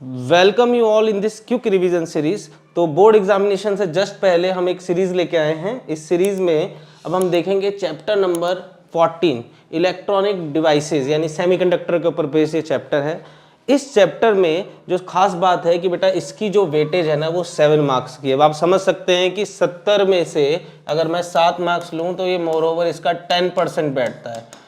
Welcome you all in this quick revision series. तो board examination से just पहले हम एक सीरीज लेके आए हैं। इस सीरीज में अब हम देखेंगे चैप्टर नंबर 14 इलेक्ट्रॉनिक डिवाइसेस यानी सेमीकंडक्टर के ऊपर बेस्ड ये चैप्टर है। इस चैप्टर में जो खास बात है कि बेटा इसकी जो वेटेज है ना वो 7 मार्क्स की है। अब आप समझ सकते हैं कि 70 में से अगर मैं 7 मार्क्स लूँ तो ये मोर ओवर इसका 10% बैठता है।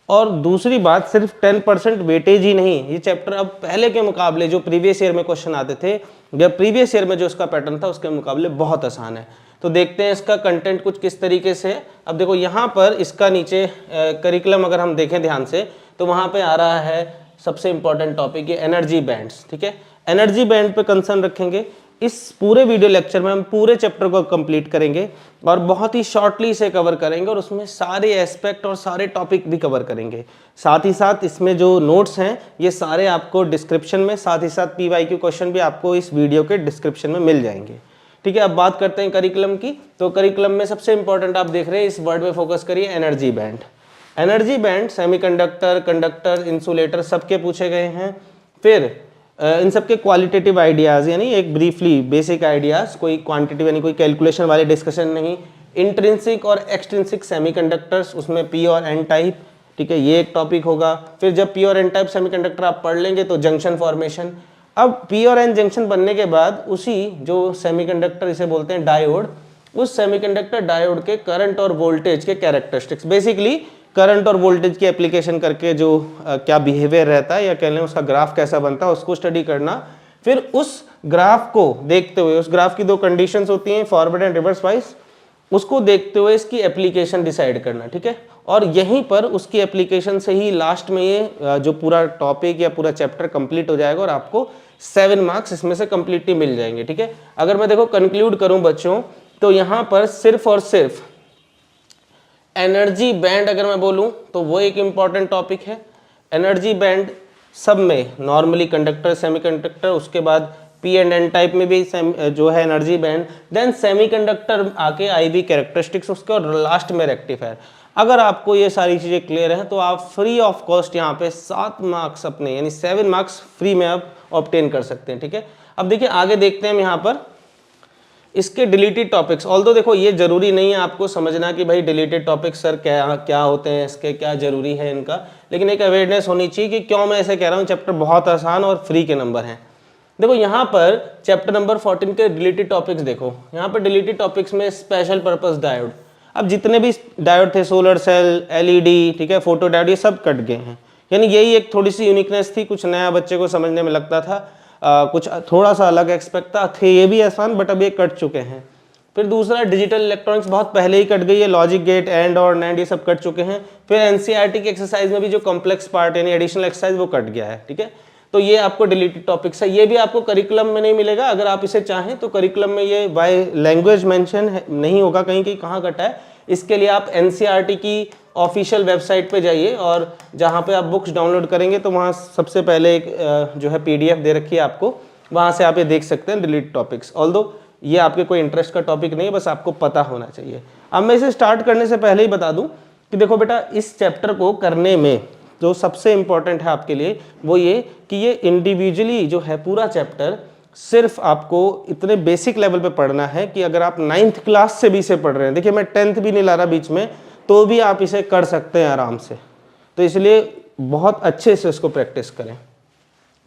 और दूसरी बात, सिर्फ 10% वेटेज ही नहीं, ये चैप्टर अब पहले के मुकाबले जो प्रीवियस ईयर में क्वेश्चन आते थे या प्रीवियस ईयर में जो इसका पैटर्न था उसके मुकाबले बहुत आसान है। तो देखते हैं इसका कंटेंट कुछ किस तरीके से है। अब देखो यहाँ पर इसका नीचे करिकुलम अगर हम देखें ध्यान से तो वहाँ पे आ रहा है सबसे इंपॉर्टेंट टॉपिक ये एनर्जी बैंड्स। ठीक है, एनर्जी बैंड पे कंसर्न रखेंगे। इस पूरे वीडियो लेक्चर में हम पूरे चैप्टर को कंप्लीट करेंगे और बहुत ही शॉर्टली इसे कवर करेंगे और उसमें सारे एस्पेक्ट और सारे टॉपिक भी कवर करेंगे। साथ ही साथ इसमें जो नोट्स हैं ये सारे आपको डिस्क्रिप्शन में, साथ ही साथ PYQ क्वेश्चन भी आपको इस वीडियो के डिस्क्रिप्शन में मिल जाएंगे। ठीक है, अब बात करते हैं करिकुलम की। तो करिकुलम में सबसे इंपॉर्टेंट आप देख रहे हैं, इस वर्ड में फोकस करिए, energy band. Energy band semiconductor, conductor, insulator सबके पूछे गए हैं। फिर इन सब के क्वालिटेटिव आइडियाज़ यानी एक ब्रीफली बेसिक आइडियाज़, कोई क्वांटिटिव यानी कोई कैलकुलेशन वाले डिस्कशन नहीं। इंट्रिंसिक और एक्सट्रिंसिक सेमीकंडक्टर्स, उसमें P और N टाइप। ठीक है, ये एक टॉपिक होगा। फिर जब P और N टाइप सेमीकंडक्टर आप पढ़ लेंगे तो जंक्शन फॉर्मेशन। अब P और N जंक्शन बनने के बाद उसी जो सेमीकंडक्टर इसे बोलते हैं डायोड, उस सेमीकंडक्टर डायोड के करंट और वोल्टेज के कैरेक्टरिस्टिक्स, बेसिकली करंट और वोल्टेज की एप्लीकेशन करके जो क्या बिहेवियर रहता है या कह लें उसका ग्राफ कैसा बनता है उसको स्टडी करना। फिर उस ग्राफ को देखते हुए, उस ग्राफ की दो कंडीशंस होती हैं फॉरवर्ड एंड रिवर्स वाइज, उसको देखते हुए इसकी एप्लीकेशन डिसाइड करना। ठीक है, और यहीं पर उसकी एप्लीकेशन से ही लास्ट में ये जो पूरा टॉपिक या पूरा चैप्टर कंप्लीट हो जाएगा और आपको 7 मार्क्स इसमें से कंप्लीटली मिल जाएंगे। ठीक है, अगर मैं देखो कंक्लूड करूं बच्चों तो यहाँ पर सिर्फ और सिर्फ एनर्जी बैंड अगर मैं बोलूं तो वो एक इंपॉर्टेंट टॉपिक है। एनर्जी बैंड सब में नॉर्मली कंडक्टर, सेमीकंडक्टर, उसके बाद P एंड N टाइप में भी जो है एनर्जी बैंड, देन सेमीकंडक्टर आके IV कैरेक्टरिस्टिक्स उसके, और लास्ट में रेक्टिफायर। अगर आपको ये सारी चीज़ें क्लियर हैं तो आप फ्री ऑफ कॉस्ट यहाँ पे 7 मार्क्स अपने यानी 7 मार्क्स फ्री में आप ऑब्टेन कर सकते हैं। ठीक है, अब देखिए आगे देखते हैं हम यहाँ पर इसके डिलीटेड टॉपिक्स। ऑल्दो देखो ये जरूरी नहीं है आपको समझना कि भाई डिलीटेड टॉपिक्स सर क्या क्या होते हैं, इसके क्या जरूरी है इनका, लेकिन एक अवेयरनेस होनी चाहिए कि क्यों मैं ऐसे कह रहा हूँ। चैप्टर बहुत आसान और फ्री के नंबर हैं। देखो यहाँ पर चैप्टर नंबर 14 के डिलीटेड टॉपिक्स देखो, यहाँ पर डिलीटेड टॉपिक्स में स्पेशल पर्पस डायोड। अब जितने भी डायोड थे, सोलर सेल, LED, ठीक है, फोटो डायोड, ये सब कट गए हैं। यानी यही एक थोड़ी सी यूनिकनेस थी, कुछ नया बच्चे को समझने में लगता था, कुछ थोड़ा सा अलग एक्सपेक्ट था, थे ये भी आसान, बट अब ये कट चुके हैं। फिर दूसरा डिजिटल इलेक्ट्रॉनिक्स बहुत पहले ही कट गई है, लॉजिक गेट, एंड और नैंड ये सब कट चुके हैं। फिर NCERT की एक्सरसाइज में भी जो कॉम्प्लेक्स पार्ट यानी एडिशनल एक्सरसाइज वो कट गया है। ठीक है, तो ये आपको डिलीटेड टॉपिक्स है। ये भी आपको करिकुलम में नहीं मिलेगा, अगर आप इसे चाहें तो करिकुलम में ये बाय लैंग्वेज मेंशन नहीं होगा कहीं कि कहाँ कटा है। इसके लिए आप NCERT की ऑफिशियल वेबसाइट पे जाइए और जहाँ पे आप बुक्स डाउनलोड करेंगे तो वहाँ सबसे पहले एक जो है PDF दे रखी है आपको, वहाँ से आप ये देख सकते हैं डिलीट टॉपिक्स। ऑल्दो ये आपके कोई इंटरेस्ट का टॉपिक नहीं है, बस आपको पता होना चाहिए। अब मैं इसे स्टार्ट करने से पहले ही बता दूं कि देखो बेटा इस चैप्टर को करने में जो सबसे इंपॉर्टेंट है आपके लिए वो ये कि ये इंडिविजुअली जो है पूरा चैप्टर सिर्फ आपको इतने बेसिक लेवल पे पढ़ना है कि अगर आप 9th क्लास से भी इसे पढ़ रहे हैं, देखिए मैं 10th भी नहीं ला रहा बीच में, तो भी आप इसे कर सकते हैं आराम से। तो इसलिए बहुत अच्छे से इसको प्रैक्टिस करें।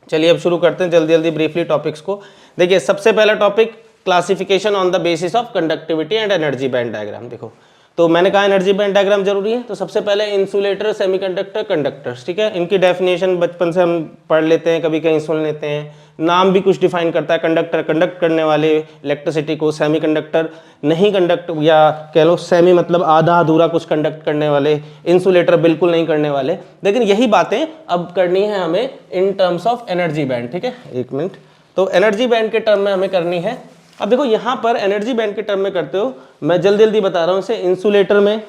चलिए अब शुरू करते हैं जल्दी जल्दी ब्रीफली टॉपिक्स को। देखिए सबसे पहला topic classification on the basis of conductivity and energy band diagram. देखो तो मैंने कहा एनर्जी बैंड डायग्राम जरूरी है, तो सबसे पहले इंसुलेटर, सेमीकंडक्टर, कंडक्टर्स। ठीक है, इनकी डेफिनेशन बचपन से हम पढ़ लेते हैं, कभी कहीं सुन लेते हैं, नाम भी कुछ डिफाइन करता है। कंडक्टर कंडक्ट करने वाले इलेक्ट्रिसिटी को, सेमीकंडक्टर नहीं कंडक्ट या कह लो सेमी मतलब आधा अधूरा कुछ कंडक्ट करने वाले, इंसुलेटर बिल्कुल नहीं करने वाले। लेकिन यही बातें अब करनी है हमें in terms of energy band. ठीक है, एक मिनट, तो एनर्जी बैंड के टर्म में हमें करनी है। अब देखो यहाँ पर एनर्जी बैंड के टर्म में करते हो, मैं जल्दी जल्दी बता रहा हूँ इसे। इंसुलेटर में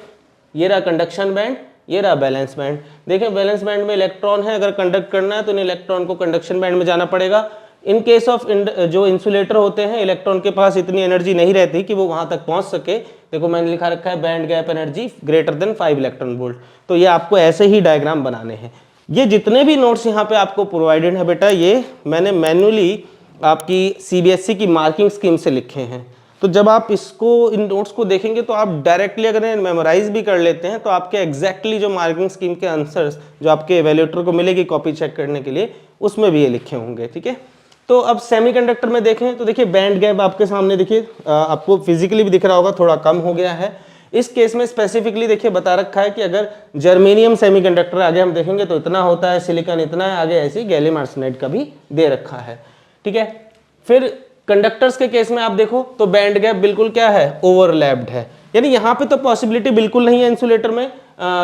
ये रहा कंडक्शन बैंड, ये रहा बैलेंस बैंड। देखिए बैलेंस बैंड में इलेक्ट्रॉन है, अगर कंडक्ट करना है तो इन इलेक्ट्रॉन को कंडक्शन बैंड में जाना पड़ेगा। इन केस ऑफ जो इंसुलेटर होते हैं, इलेक्ट्रॉन के पास इतनी एनर्जी नहीं रहती कि वो वहां तक पहुंच सके। देखो मैंने लिखा रखा है band gap energy greater than 5 electron volt. तो ये आपको ऐसे ही डायग्राम बनाने हैं। ये जितने भी नोट्स यहाँ पे आपको प्रोवाइडेड है बेटा, ये मैंने मैन्युअली आपकी सीबीएसई की मार्किंग स्कीम से लिखे हैं। तो जब आप इसको इन नोट्स को देखेंगे तो आप डायरेक्टली अगर मेमोराइज भी कर लेते हैं तो आपके एग्जैक्टली जो मार्किंग स्कीम के आंसर्स जो आपके एवेल्यूएटर को मिलेगी कॉपी चेक करने के लिए, उसमें भी ये लिखे होंगे। ठीक है, तो अब सेमीकंडक्टर में देखें तो देखिए बैंड गैप आपके सामने देखिए, आपको फिजिकली भी दिख रहा होगा, थोड़ा कम हो गया है। इस केस में स्पेसिफिकली देखिए बता रखा है कि अगर जर्मेनियम सेमीकंडक्टर आगे हम देखेंगे तो इतना होता है, सिलिकॉन इतना है, आगे ऐसे गैलियम आर्सेनाइड का भी दे रखा है। ठीक है, फिर कंडक्टर्स के केस में आप देखो तो बैंड गैप बिल्कुल क्या है, ओवरलैप्ड है, यानी यहाँ पे तो पॉसिबिलिटी बिल्कुल नहीं है इंसुलेटर में,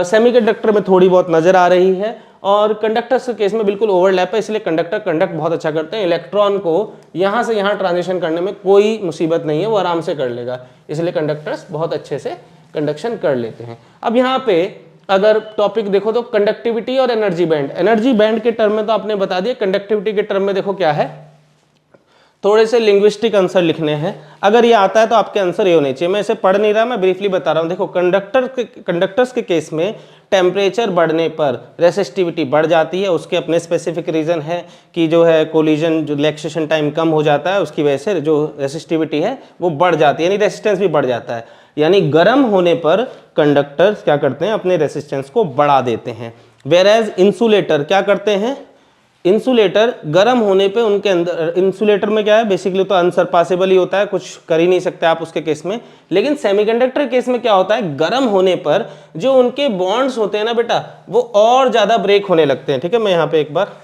सेमीकंडक्टर में थोड़ी बहुत नजर आ रही है, और कंडक्टर्स के केस में बिल्कुल ओवरलैप है, इसलिए कंडक्टर कंडक्ट बहुत अच्छा करते हैं, इलेक्ट्रॉन को यहाँ से यहाँ ट्रांजिशन करने में कोई मुसीबत नहीं है, वो आराम से कर लेगा, इसलिए कंडक्टर्स बहुत अच्छे से कंडक्शन कर लेते हैं। अब यहाँ पे अगर टॉपिक देखो तो कंडक्टिविटी और एनर्जी बैंड, एनर्जी बैंड के टर्म में तो आपने बता दिया, कंडक्टिविटी के टर्म में देखो क्या है, थोड़े से लिंग्विस्टिक आंसर लिखने हैं। अगर ये आता है तो आपके आंसर ये होने चाहिए, मैं इसे पढ़ नहीं रहा, मैं ब्रीफली बता रहा हूँ। देखो कंडक्टर्स के केस में टेम्परेचर बढ़ने पर रेसिस्टिविटी बढ़ जाती है, उसके अपने स्पेसिफिक रीजन है कि जो है कोलिजन जो रिलैक्सेशन टाइम कम हो जाता है, उसकी वजह से जो रेसिस्टिविटी है वो बढ़ जाती है, यानी रेसिस्टेंस भी बढ़ जाता है, यानी गर्म होने पर कंडक्टर्स क्या करते हैं, अपने रेसिस्टेंस को बढ़ा देते हैं। वेयरएज इंसुलेटर क्या करते हैं, इंसुलेटर गर्म होने पे उनके अंदर, इंसुलेटर में क्या है बेसिकली तो अनसरपासेबल ही होता है, कुछ कर ही नहीं सकते आप उसके केस में, लेकिन सेमीकंडक्टर केस में क्या होता है, गर्म होने पर जो उनके बॉन्ड्स होते हैं ना बेटा, वो और ज्यादा ब्रेक होने लगते हैं। ठीक है, मैं यहाँ पे एक बार,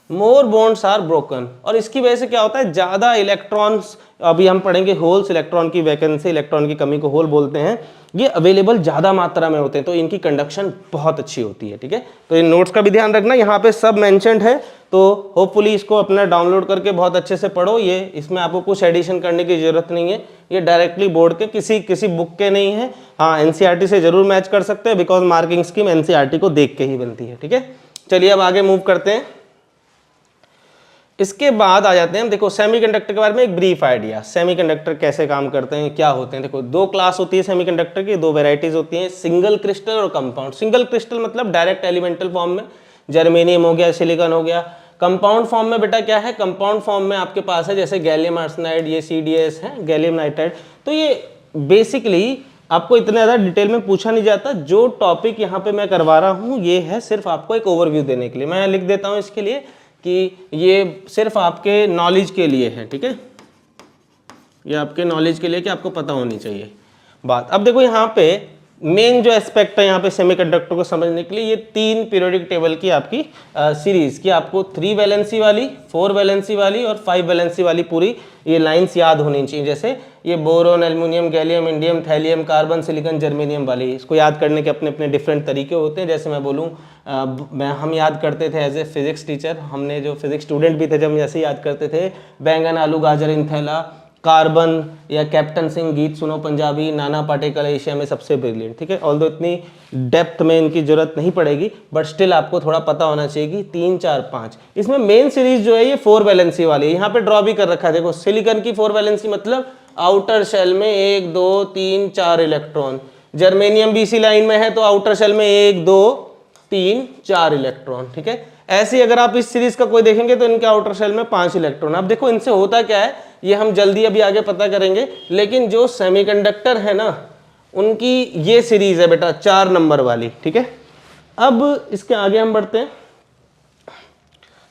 मोर बॉन्ड्स आर ब्रोकन, और इसकी वजह से क्या होता है, ज्यादा इलेक्ट्रॉन्स, अभी हम पढ़ेंगे होल्स, इलेक्ट्रॉन की वैकेंसी, इलेक्ट्रॉन की कमी को होल बोलते हैं, ये अवेलेबल ज्यादा मात्रा में होते हैं, तो इनकी कंडक्शन बहुत अच्छी होती है। ठीक है, तो इन नोट्स का भी ध्यान रखना, यहाँ पे सब मेंशन्ड है, तो होपफुली इसको अपना डाउनलोड करके बहुत अच्छे से पढ़ो। ये इसमें आपको कुछ एडिशन करने की जरूरत नहीं है, ये डायरेक्टली बोर्ड के किसी बुक के नहीं है। हाँ, एनसीईआरटी से जरूर मैच कर सकते हैं, बिकॉज मार्किंग स्कीम एनसीईआरटी को देख के ही बनती है। ठीक है, चलिए अब आगे मूव करते हैं। इसके बाद आ जाते हैं हम, देखो सेमीकंडक्टर के बारे में एक ब्रीफ आइडिया, सेमीकंडक्टर कैसे काम करते हैं, क्या होते हैं। देखो दो क्लास होती है सेमीकंडक्टर की, दो वेराइटीज होती हैं, सिंगल क्रिस्टल और कंपाउंड। सिंगल क्रिस्टल मतलब डायरेक्ट एलिमेंटल फॉर्म में, जर्मेनियम हो गया, सिलिकॉन हो गया। कंपाउंड फॉर्म में बेटा क्या है, कंपाउंड फॉर्म में आपके पास है जैसे गैलियम आर्सेनाइड, ये CDS है, गैलियम नाइट्राइड। तो ये बेसिकली आपको इतना ज़्यादा डिटेल में पूछा नहीं जाता, जो टॉपिक यहाँ पे मैं करवा रहा हूँ ये है सिर्फ आपको एक ओवरव्यू देने के लिए, मैं लिख देता हूँ इसके लिए कि ये सिर्फ आपके नॉलेज के लिए है। ठीक है, ये आपके नॉलेज के लिए कि आपको पता होनी चाहिए बात। अब देखो यहाँ पे मेन जो एस्पेक्ट है यहाँ पे सेमीकंडक्टर को समझने के लिए, ये 3 पीरियोडिक टेबल की आपकी सीरीज की आपको 3 वैलेंसी वाली, 4 वैलेंसी वाली और 5 वैलेंसी वाली पूरी ये लाइंस याद होनी चाहिए। जैसे ये boron, aluminium, gallium, indium, thallium, carbon, silicon, germanium वाली, इसको याद करने के अपने अपने डिफरेंट तरीके होते हैं। जैसे मैं बोलूँ, हम याद करते थे एज ए फिजिक्स टीचर, हमने जो फिजिक्स स्टूडेंट भी थे जब हम ऐसे याद करते थे, बैंगन, आलू, गाजर, इंथैला, कार्बन, या कैप्टन सिंह, गीत सुनो पंजाबी, नाना पाटेकर एशिया में सबसे ब्रिलियंट। ठीक है, ऑल्दो इतनी डेप्थ में इनकी जरूरत नहीं पड़ेगी, बट स्टिल आपको थोड़ा पता होना चाहिए कि 3, 4, 5। इसमें मेन सीरीज जो है ये 4 वैलेंसी वाली है, यहाँ पे ड्रॉ भी कर रखा है। देखो सिलिकॉन की 4 वैलेंसी मतलब आउटर शेल में 1, 2, 3, 4 इलेक्ट्रॉन। जर्मेनियम भी इसी लाइन में है तो आउटर शेल में 1, 2, 3, 4 इलेक्ट्रॉन। ठीक है, ऐसे अगर आप इस सीरीज का कोई देखेंगे तो इनके आउटर शेल में 5 इलेक्ट्रॉन। अब देखो इनसे होता क्या है, ये हम जल्दी अभी आगे पता करेंगे, लेकिन जो सेमीकंडक्टर है ना उनकी ये सीरीज है बेटा 4 नंबर वाली। ठीक है, अब इसके आगे हम बढ़ते हैं,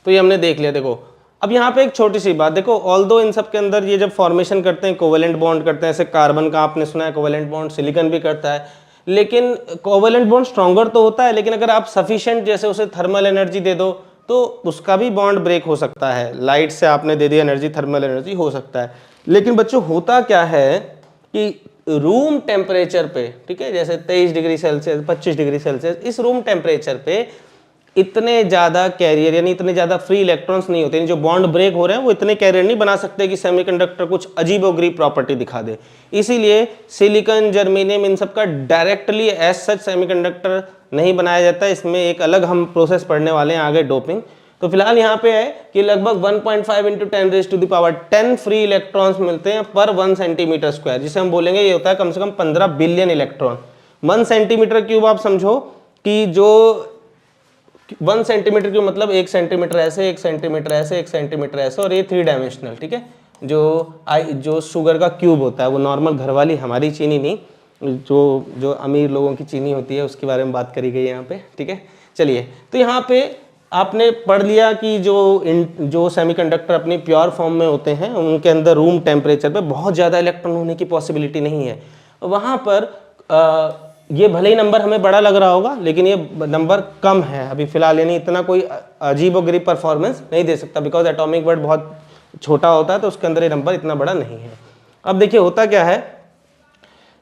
तो ये हमने देख लिया। देखो अब यहाँ पे एक छोटी सी बात, देखो ऑल्दो इन सब के अंदर ये जब फॉर्मेशन करते हैं कोवेलेंट बॉन्ड करते हैं, ऐसे कार्बन का आपने सुना है कोवेलेंट बॉन्ड, सिलिकॉन भी करता है, लेकिन कोवेलेंट बॉन्ड स्ट्रॉन्गर तो होता है, लेकिन अगर आप सफिशिएंट जैसे उसे थर्मल एनर्जी दे दो तो उसका भी बॉन्ड ब्रेक हो सकता है। लाइट से आपने दे दी एनर्जी, थर्मल एनर्जी हो सकता है। लेकिन बच्चों होता क्या है कि रूम टेम्परेचर पे, ठीक है, जैसे 23 डिग्री सेल्सियस, 25 डिग्री सेल्सियस, इस रूम टेम्परेचर पे इतने ज़्यादा कैरियर यानी इतने ज़्यादा फ्री इलेक्ट्रॉन्स नहीं होते, जो बॉन्ड ब्रेक हो रहे हैं वो इतने कैरियर नहीं बना सकते कि सेमीकंडक्टर कुछ अजीबोगरीब प्रॉपर्टी दिखा दे। इसीलिए सिलिकॉन, जर्मेनियम इन सब का डायरेक्टली एज सच सेमीकंडक्टर नहीं बनाया जाता, इसमें एक अलग हम प्रोसेस पढ़ने वाले हैं आगे, डोपिंग। तो फिलहाल यहाँ पे है कि लगभग 1.5 × 10⁻10 फ्री इलेक्ट्रॉन्स मिलते हैं पर 1 सेंटीमीटर स्क्वायर, जिसे हम बोलेंगे ये होता है कम से कम 15 बिलियन इलेक्ट्रॉन। 1 सेंटीमीटर क्यूब आप समझो कि जो 1 सेंटीमीटर क्यूब मतलब 1 सेंटीमीटर ऐसे, 1 सेंटीमीटर ऐसे, 1 सेंटीमीटर ऐसे, और ये 3 डायमेंशनल, ठीक है। जो शुगर का क्यूब होता है, वो नॉर्मल घर वाली हमारी चीनी नहीं, जो अमीर लोगों की चीनी होती है उसके बारे में बात करी गई है यहाँ पे, ठीक है। चलिए, तो यहाँ पे आपने पढ़ लिया कि जो सेमीकंडक्टर अपनी प्योर फॉर्म में होते हैं उनके अंदर रूम टेम्परेचर पे बहुत ज़्यादा इलेक्ट्रॉन होने की पॉसिबिलिटी नहीं है। वहाँ पर ये भले ही नंबर हमें बड़ा लग रहा होगा, लेकिन ये नंबर कम है अभी फिलहाल, यानी इतना कोई अजीबोगरीब परफॉर्मेंस नहीं दे सकता, बिकॉज एटॉमिक वर्ड बहुत छोटा होता है, तो उसके अंदर ये नंबर इतना बड़ा नहीं है। अब देखिए होता क्या है,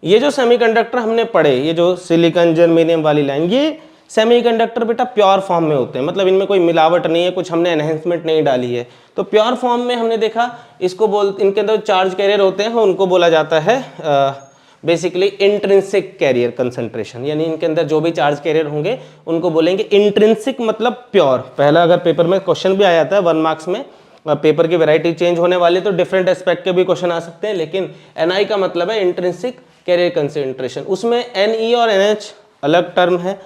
ये जो सेमीकंडक्टर हमने पढ़े, ये जो सिलिकॉन जर्मेनियम वाली लाइन, ये सेमीकंडक्टर बेटा प्योर फॉर्म में होते हैं, मतलब इनमें कोई मिलावट नहीं है, कुछ हमने एनहेंसमेंट नहीं डाली है। तो प्योर फॉर्म में हमने देखा, इनके अंदर चार्ज कैरियर होते हैं, उनको बोला जाता है बेसिकली इंट्रिंसिक कैरियर कंसंट्रेशन, यानी इनके अंदर जो भी चार्ज कैरियर होंगे उनको बोलेंगे इंट्रिंसिक, मतलब प्योर। पहला अगर पेपर में क्वेश्चन भी आ जाता है 1 मार्क्स में, पेपर की वैरायटी चेंज होने वाली, तो डिफरेंट एस्पेक्ट के भी क्वेश्चन आ सकते हैं, लेकिन एनआई का मतलब है इंट्रिंसिक कैरियर कंसंट्रेशन। उसमें एनई और एनएच अलग टर्म है।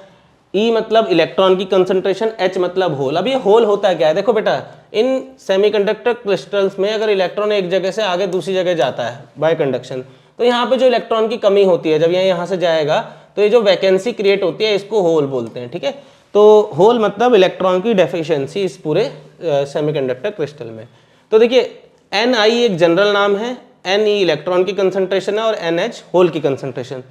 ई मतलब इलेक्ट्रॉन की कंसंट्रेशन, एच मतलब होल। अब ये होल होता क्या है, देखो बेटा, इन सेमीकंडक्टर क्रिस्टल्स में अगर इलेक्ट्रॉन एक जगह से आगे दूसरी जगह जाता है बाय कंडक्शन, तो यहाँ पे जो इलेक्ट्रॉन की कमी होती है, जब ये यहाँ से जाएगा तो ये जो वैकेंसी क्रिएट होती है इसको होल बोलते हैं, ठीक है। तो होल मतलब इलेक्ट्रॉन की डेफिशिएंसी इस पूरे सेमीकंडक्टर क्रिस्टल में। तो देखिए Ni एक जनरल नाम है, Ne इलेक्ट्रॉन की कंसंट्रेशन है और NH होल की कंसंट्रेशन।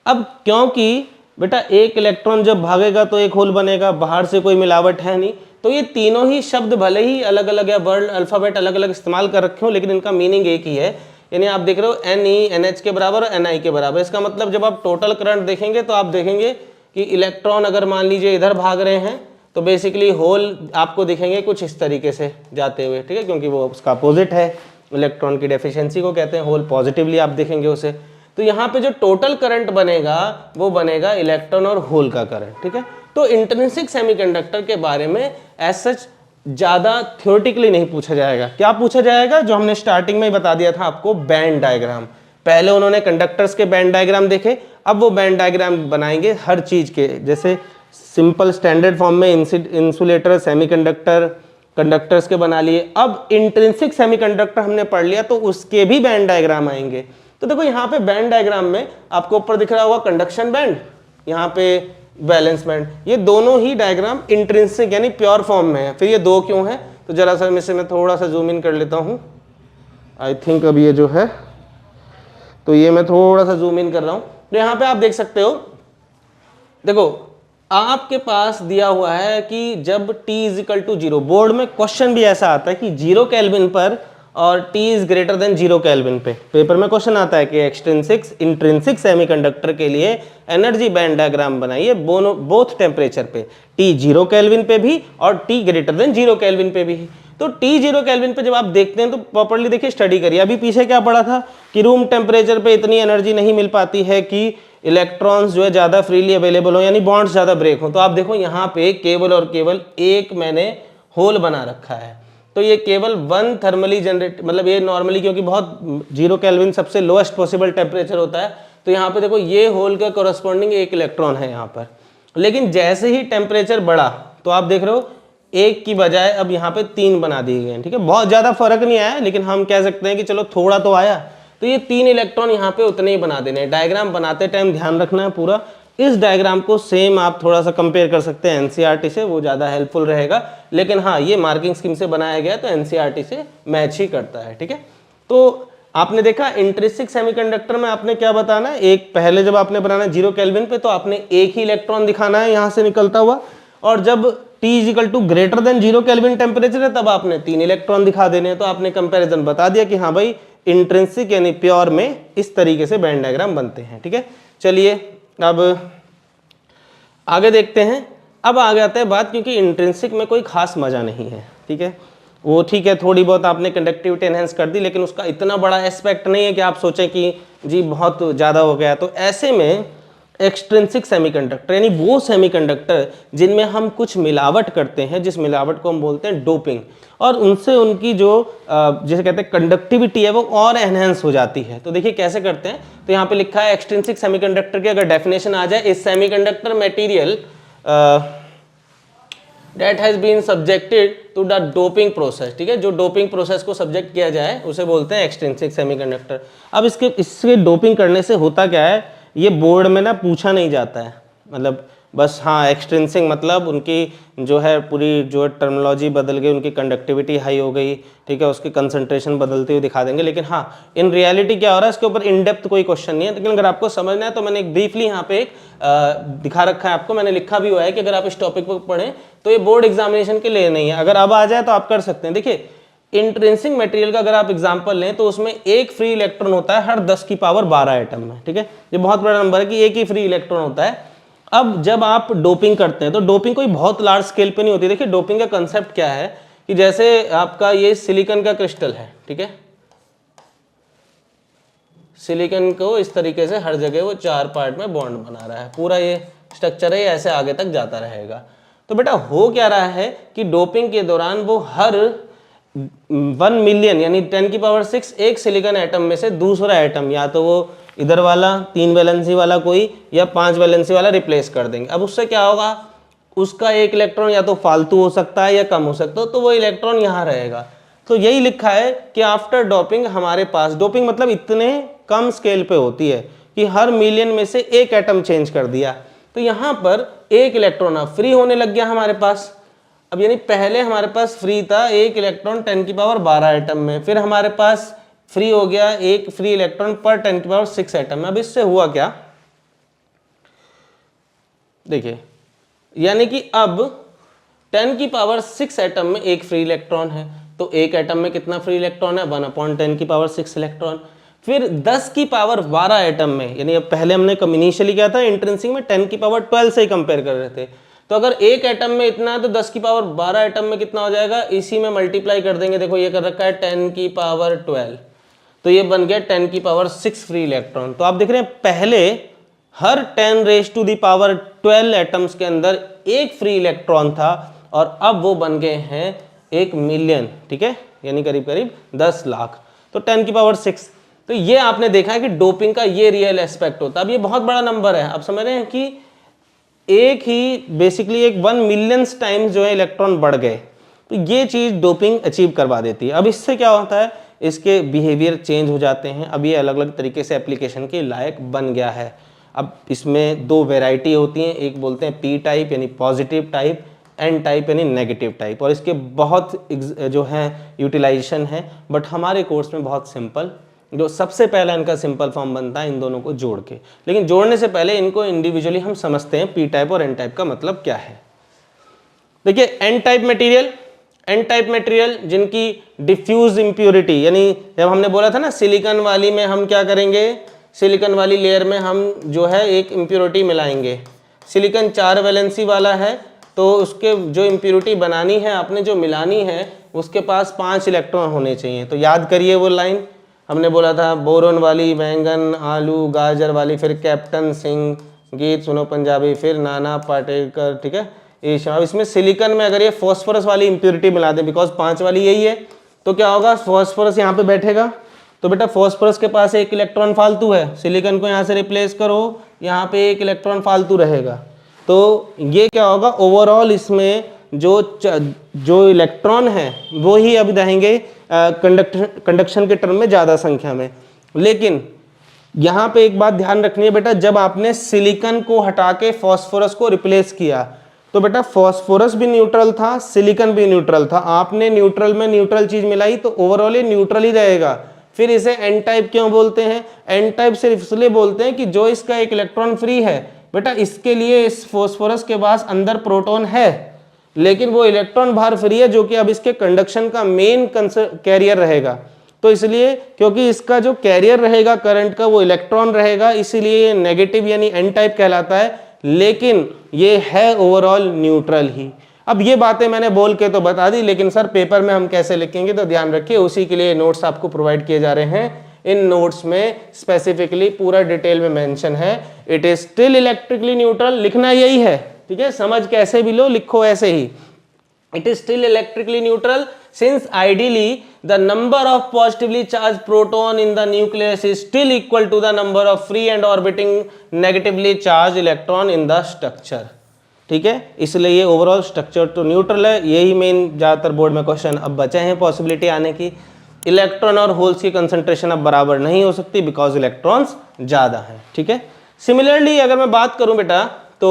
अब क्योंकि बेटा एक इलेक्ट्रॉन जब भागेगा तो एक होल बनेगा, बाहर से कोई मिलावट है नहीं, तो ये तीनों ही शब्द भले ही अलग अलग या वर्ड अल्फ़ाबेट अलग अलग इस्तेमाल कर रखे हो, लेकिन इनका मीनिंग एक ही है। यानी आप देख रहे हो Ne NH के बराबर और Ni के बराबर। इसका मतलब जब आप टोटल करंट देखेंगे तो आप देखेंगे कि इलेक्ट्रॉन अगर मान लीजिए इधर भाग रहे हैं तो बेसिकली होल आपको दिखेंगे कुछ इस तरीके से जाते हुए, ठीक है, क्योंकि वो उसका अपोजिट है, इलेक्ट्रॉन की डेफिशिएंसी को कहते हैं होल, पॉजिटिवली आप देखेंगे उसे। तो यहाँ पे जो टोटल करंट बनेगा वो बनेगा इलेक्ट्रॉन और होल का करंट, ठीक है। तो इंट्रिंसिक सेमीकंडक्टर के बारे में एज सच ज़्यादा थ्योरेटिकली नहीं पूछा जाएगा। क्या पूछा जाएगा, जो हमने स्टार्टिंग में ही बता दिया था आपको, बैंड डायग्राम। पहले उन्होंने कंडक्टर्स के बैंड डायग्राम देखे, अब वो बैंड डायग्राम बनाएंगे हर चीज़ के, जैसे सिंपल स्टैंडर्ड फॉर्म में इंसुलेटर, सेमीकंडक्टर, कंडक्टर्स के बना लिए। अब इंट्रिंसिक सेमीकंडक्टर हमने पढ़ लिया तो उसके भी बैंड डायग्राम आएंगे। तो देखो यहाँ पे बैंड डायग्राम में आपको ऊपर दिख रहा होगा कंडक्शन बैंड, यहाँ पे वैलेंस बैंड, ये दोनों ही डायग्राम इंट्रिंसिक यानी प्योर फॉर्म में है। फिर ये दो क्यों है, तो जरा सा इसे मैं थोड़ा सा जूम इन कर लेता हूँ। आई थिंक अब ये जो है, तो ये मैं थोड़ा सा जूम इन कर रहा हूँ। तो यहाँ पे आप देख सकते हो, देखो आपके पास दिया हुआ है कि जब t is equal to 0, board में क्वेश्चन भी ऐसा आता है कि 0 केल्विन पर और t is greater than 0 kelvin पे, पेपर में क्वेश्चन आता है कि इंट्रिंसिक सेमीकंडक्टर के लिए एनर्जी बैंड डायग्राम बनाइए बोथ टेम्परेचर पे, t 0 केल्विन पे भी और t ग्रेटर देन 0 केल्विन पे भी। तो t 0 केल्विन पे जब आप देखते हैं तो प्रॉपर्ली देखिए, स्टडी करिए। अभी पीछे क्या पढ़ा था कि रूम टेम्परेचर पे इतनी एनर्जी नहीं मिल पाती है कि इलेक्ट्रॉन्स जो है ज़्यादा फ्रीली अवेलेबल हो, यानी बॉन्ड्स ज़्यादा ब्रेक हो। तो आप देखो यहाँ पे केवल और केवल एक मैंने होल बना रखा है, तो ये केवल 1 थर्मली जनरेट, मतलब ये नॉर्मली क्योंकि बहुत 0 केल्विन सबसे लोएस्ट पॉसिबल टेम्परेचर होता है, तो यहाँ पे देखो ये होल का कॉरस्पॉन्डिंग एक इलेक्ट्रॉन है यहाँ पर। लेकिन जैसे ही टेम्परेचर बढ़ा तो आप देख रहे हो एक की बजाय अब यहाँ पे 3 बना दिए गए, ठीक है। बहुत ज़्यादा फर्क नहीं आया, लेकिन हम कह सकते हैं कि चलो थोड़ा तो आया। तो ये 3 इलेक्ट्रॉन यहाँ पे उतने ही बना देने हैं। डायग्राम बनाते टाइम ध्यान रखना है पूरा। इस डायग्राम को सेम आप थोड़ा सा कंपेयर कर सकते हैं एनसीईआरटी से, वो ज़्यादा हेल्पफुल रहेगा। लेकिन हाँ, ये मार्किंग स्कीम से बनाया गया तो एनसीईआरटी से मैच ही करता है, ठीक है। तो आपने देखा इंट्रिंसिक सेमीकंडक्टर में आपने क्या बताना है, एक पहले जब आपने बनाना है 0 केल्विन पे तो आपने एक ही इलेक्ट्रॉन दिखाना है यहाँ से निकलता हुआ, और जब T is equal to greater than 0 kelvin temperature है तब आपने 3 इलेक्ट्रॉन दिखा देने हैं। तो आपने कंपैरिजन बता दिया कि हाँ भाई इंट्रिंसिक यानी प्योर में इस तरीके से बैंड डायग्राम बनते हैं, ठीक है। चलिए अब आगे देखते हैं। अब आ जाते हैं बात, क्योंकि इंट्रिंसिक में कोई खास मजा नहीं है, ठीक है। वो ठीक है, थोड़ी बहुत आपने कंडक्टिविटी एनहेंस कर दी, लेकिन उसका इतना बड़ा एस्पेक्ट नहीं है कि आप सोचें कि जी बहुत ज़्यादा हो गया। तो ऐसे में एक्सट्रिंसिक सेमीकंडक्टर यानी वो सेमीकंडक्टर जिनमें हम कुछ मिलावट करते हैं, जिस मिलावट को हम बोलते हैं डोपिंग, और उनसे उनकी जो जिसे कहते हैं कंडक्टिविटी है वो और एनहेंस हो जाती है। तो देखिए कैसे करते हैं। तो यहाँ पे लिखा है एक्सट्रिंसिक सेमीकंडक्टर की अगर डेफिनेशन आ जाए, इस semiconductor material that has been subjected to the doping process, ठीक है, जो डोपिंग प्रोसेस को सब्जेक्ट किया जाए उसे बोलते हैं एक्सट्रिंसिक सेमीकंडक्टर। अब इसके डोपिंग करने से होता क्या है, ये बोर्ड में ना पूछा नहीं जाता है, मतलब बस हाँ एक्सट्रिंसिक मतलब उनकी जो है पूरी जो टर्मिनोलॉजी बदल गई, उनकी कंडक्टिविटी हाई हो गई, ठीक है, उसकी कंसंट्रेशन बदलते हुए दिखा देंगे, लेकिन हाँ इन रियलिटी क्या हो रहा है इसके ऊपर इन डेप्थ कोई क्वेश्चन नहीं है। लेकिन अगर आपको समझना है तो मैंने एक ब्रीफली यहाँ पे एक दिखा रखा है आपको, मैंने लिखा भी हुआ है कि अगर आप इस टॉपिक को पढ़ें तो ये बोर्ड एग्जामिनेशन के लिए नहीं है, अगर अब आ जाए तो आप कर सकते हैं। देखिए इंट्रिंसिक मटेरियल का अगर आप एग्जांपल लें तो उसमें एक फ्री इलेक्ट्रॉन होता है हर 10 की पावर 12 एटम में, ठीक है, ये बहुत बड़ा नंबर है कि एक ही फ्री इलेक्ट्रॉन होता है। अब जब आप डोपिंग करते हैं तो डोपिंग कोई बहुत लार्ज स्केल पे नहीं होती। देखिए डोपिंग का कंसेप्ट क्या है कि जैसे आपका ये सिलिकॉन का क्रिस्टल है, ठीक है, सिलिकॉन को इस तरीके से हर जगह वो 4 पार्ट में बॉन्ड बना रहा है, पूरा ये स्ट्रक्चर है, ऐसे आगे तक जाता रहेगा। तो बेटा हो क्या रहा है कि डोपिंग के दौरान वो हर 1 मिलियन यानी 10 की पावर 6 एक सिलिकॉन एटम में से दूसरा एटम, या तो वो इधर वाला 3 वैलेंसी वाला कोई या 5 वैलेंसी वाला रिप्लेस कर देंगे। अब उससे क्या होगा, उसका एक इलेक्ट्रॉन या तो फालतू हो सकता है या कम हो सकता है, तो वो इलेक्ट्रॉन यहाँ रहेगा। तो यही लिखा है कि आफ्टर डोपिंग हमारे पास, डोपिंग मतलब इतने कम स्केल पे होती है कि हर मिलियन में से एक एटम चेंज कर दिया, तो यहाँ पर एक इलेक्ट्रॉन अब फ्री होने लग गया हमारे पास। अब यानी पहले हमारे पास फ्री था एक इलेक्ट्रॉन 10 की पावर 12 एटम में, फिर हमारे पास फ्री हो गया एक फ्री इलेक्ट्रॉन पर 10 की पावर 6 एटम में। अब इससे हुआ क्या, देखिए यानी कि अब 10 की पावर 6 एटम में एक फ्री इलेक्ट्रॉन है, तो एक एटम में कितना फ्री इलेक्ट्रॉन है 1/10 की पावर 6 इलेक्ट्रॉन। फिर 10 की पावर 12 एटम में, यानी अब पहले हमने इनिशियली क्या था इंट्रिंसिक में 10 की पावर 12 से ही कंपेयर कर रहे थे, तो अगर एक एटम में इतना है तो 10 की पावर 12 एटम में कितना हो जाएगा, इसी में मल्टीप्लाई कर देंगे। देखो ये कर रखा है 10 की पावर 12, तो ये बन गया 10 की पावर 6 फ्री इलेक्ट्रॉन। तो आप देख रहे हैं पहले हर 10⁻12 एटम्स के अंदर एक फ्री इलेक्ट्रॉन था और अब वो बन गए हैं 1 मिलियन, ठीक है, यानी करीब करीब 10 लाख, तो 10 की पावर 6। तो ये आपने देखा है कि डोपिंग का ये रियल एस्पेक्ट होता है। अब ये बहुत बड़ा नंबर है, आप समझ रहे हैं कि एक ही बेसिकली एक 1 मिलियन टाइम्स जो है इलेक्ट्रॉन बढ़ गए, तो ये चीज़ डोपिंग अचीव करवा देती है। अब इससे क्या होता है, इसके बिहेवियर चेंज हो जाते हैं, अब ये अलग अलग तरीके से एप्लीकेशन के लायक बन गया है। अब इसमें 2 वैरायटी होती हैं, एक बोलते हैं पी टाइप यानी पॉजिटिव टाइप, एन टाइप यानी नेगेटिव टाइप, और इसके बहुत जो है यूटिलाइजेशन है, बट हमारे कोर्स में बहुत सिंपल, जो सबसे पहला इनका सिंपल फॉर्म बनता है इन दोनों को जोड़ के। लेकिन जोड़ने से पहले इनको इंडिविजुअली हम समझते हैं पी टाइप और एन टाइप का मतलब क्या है। देखिए N type material, N type material जिनकी डिफ्यूज इम्प्योरिटी, यानी जब हमने बोला था ना सिलिकॉन वाली में हम क्या करेंगे, सिलिकॉन वाली लेयर में हम जो है एक इम्प्योरिटी मिलाएंगे। सिलिकॉन 4 वैलेंसी वाला है तो उसके जो इम्प्योरिटी बनानी है आपने, जो मिलानी है, उसके पास 5 इलेक्ट्रॉन होने चाहिए। तो याद करिए वो लाइन हमने बोला था, बोरोन वाली बैंगन आलू गाजर वाली, फिर कैप्टन सिंह, गीत सुनो पंजाबी, फिर नाना पाटेकर, ठीक है, ये अब इसमें सिलिकॉन में अगर ये फॉस्फोरस वाली इम्प्योरिटी मिला दें, बिकॉज 5 वाली यही है, तो क्या होगा, फॉस्फोरस यहाँ पे बैठेगा, तो बेटा फॉस्फोरस के पास एक इलेक्ट्रॉन फालतू है, सिलिकॉन को यहाँ से रिप्लेस करो, यहाँ पे एक इलेक्ट्रॉन फालतू रहेगा, तो ये क्या होगा, ओवरऑल इसमें जो इलेक्ट्रॉन है वो ही अब रहेंगे कंडक्शन के टर्म में ज़्यादा संख्या में। लेकिन यहाँ पे एक बात ध्यान रखनी है बेटा, जब आपने सिलिकॉन को हटा के फॉस्फोरस को रिप्लेस किया तो बेटा फॉस्फोरस भी न्यूट्रल था, सिलिकॉन भी न्यूट्रल था, आपने न्यूट्रल में न्यूट्रल चीज मिलाई तो ओवरऑल ये न्यूट्रल ही रहेगा। फिर इसे एन टाइप क्यों बोलते हैं, एन टाइप सिर्फ इसलिए बोलते हैं कि जो इसका एक इलेक्ट्रॉन फ्री है बेटा, इसके लिए इस फॉस्फोरस के पास अंदर प्रोटॉन है, लेकिन वो इलेक्ट्रॉन बाहर फ्री है, जो कि अब इसके कंडक्शन का मेन कैरियर रहेगा। तो इसलिए क्योंकि इसका जो कैरियर रहेगा करंट का वो इलेक्ट्रॉन रहेगा, इसीलिए नेगेटिव यानी एन टाइप कहलाता है, लेकिन ये है ओवरऑल न्यूट्रल ही। अब ये बातें मैंने बोल के तो बता दी, लेकिन सर पेपर में हम कैसे लिखेंगे, तो ध्यान रखिए उसी के लिए नोट्स आपको प्रोवाइड किए जा रहे हैं। इन नोट्स में स्पेसिफिकली पूरा डिटेल में मेंशन है, it is still electrically neutral, लिखना यही है, ठीक है, समझ कैसे भी लो लिखो ऐसे ही, it is still electrically neutral since ideally the number of positively charged proton in the nucleus is still equal to the number of free and orbiting negatively charged electron in the structure। ठीक है, इसलिए ये overall structure तो neutral है। यही main ज़्यादातर board में question अब बचे हैं पॉसिबिलिटी आने की। इलेक्ट्रॉन और होल्स की कंसंट्रेशन अब बराबर नहीं हो सकती बिकॉज इलेक्ट्रॉन्स ज़्यादा हैं। ठीक है, सिमिलरली अगर मैं बात करूं बेटा तो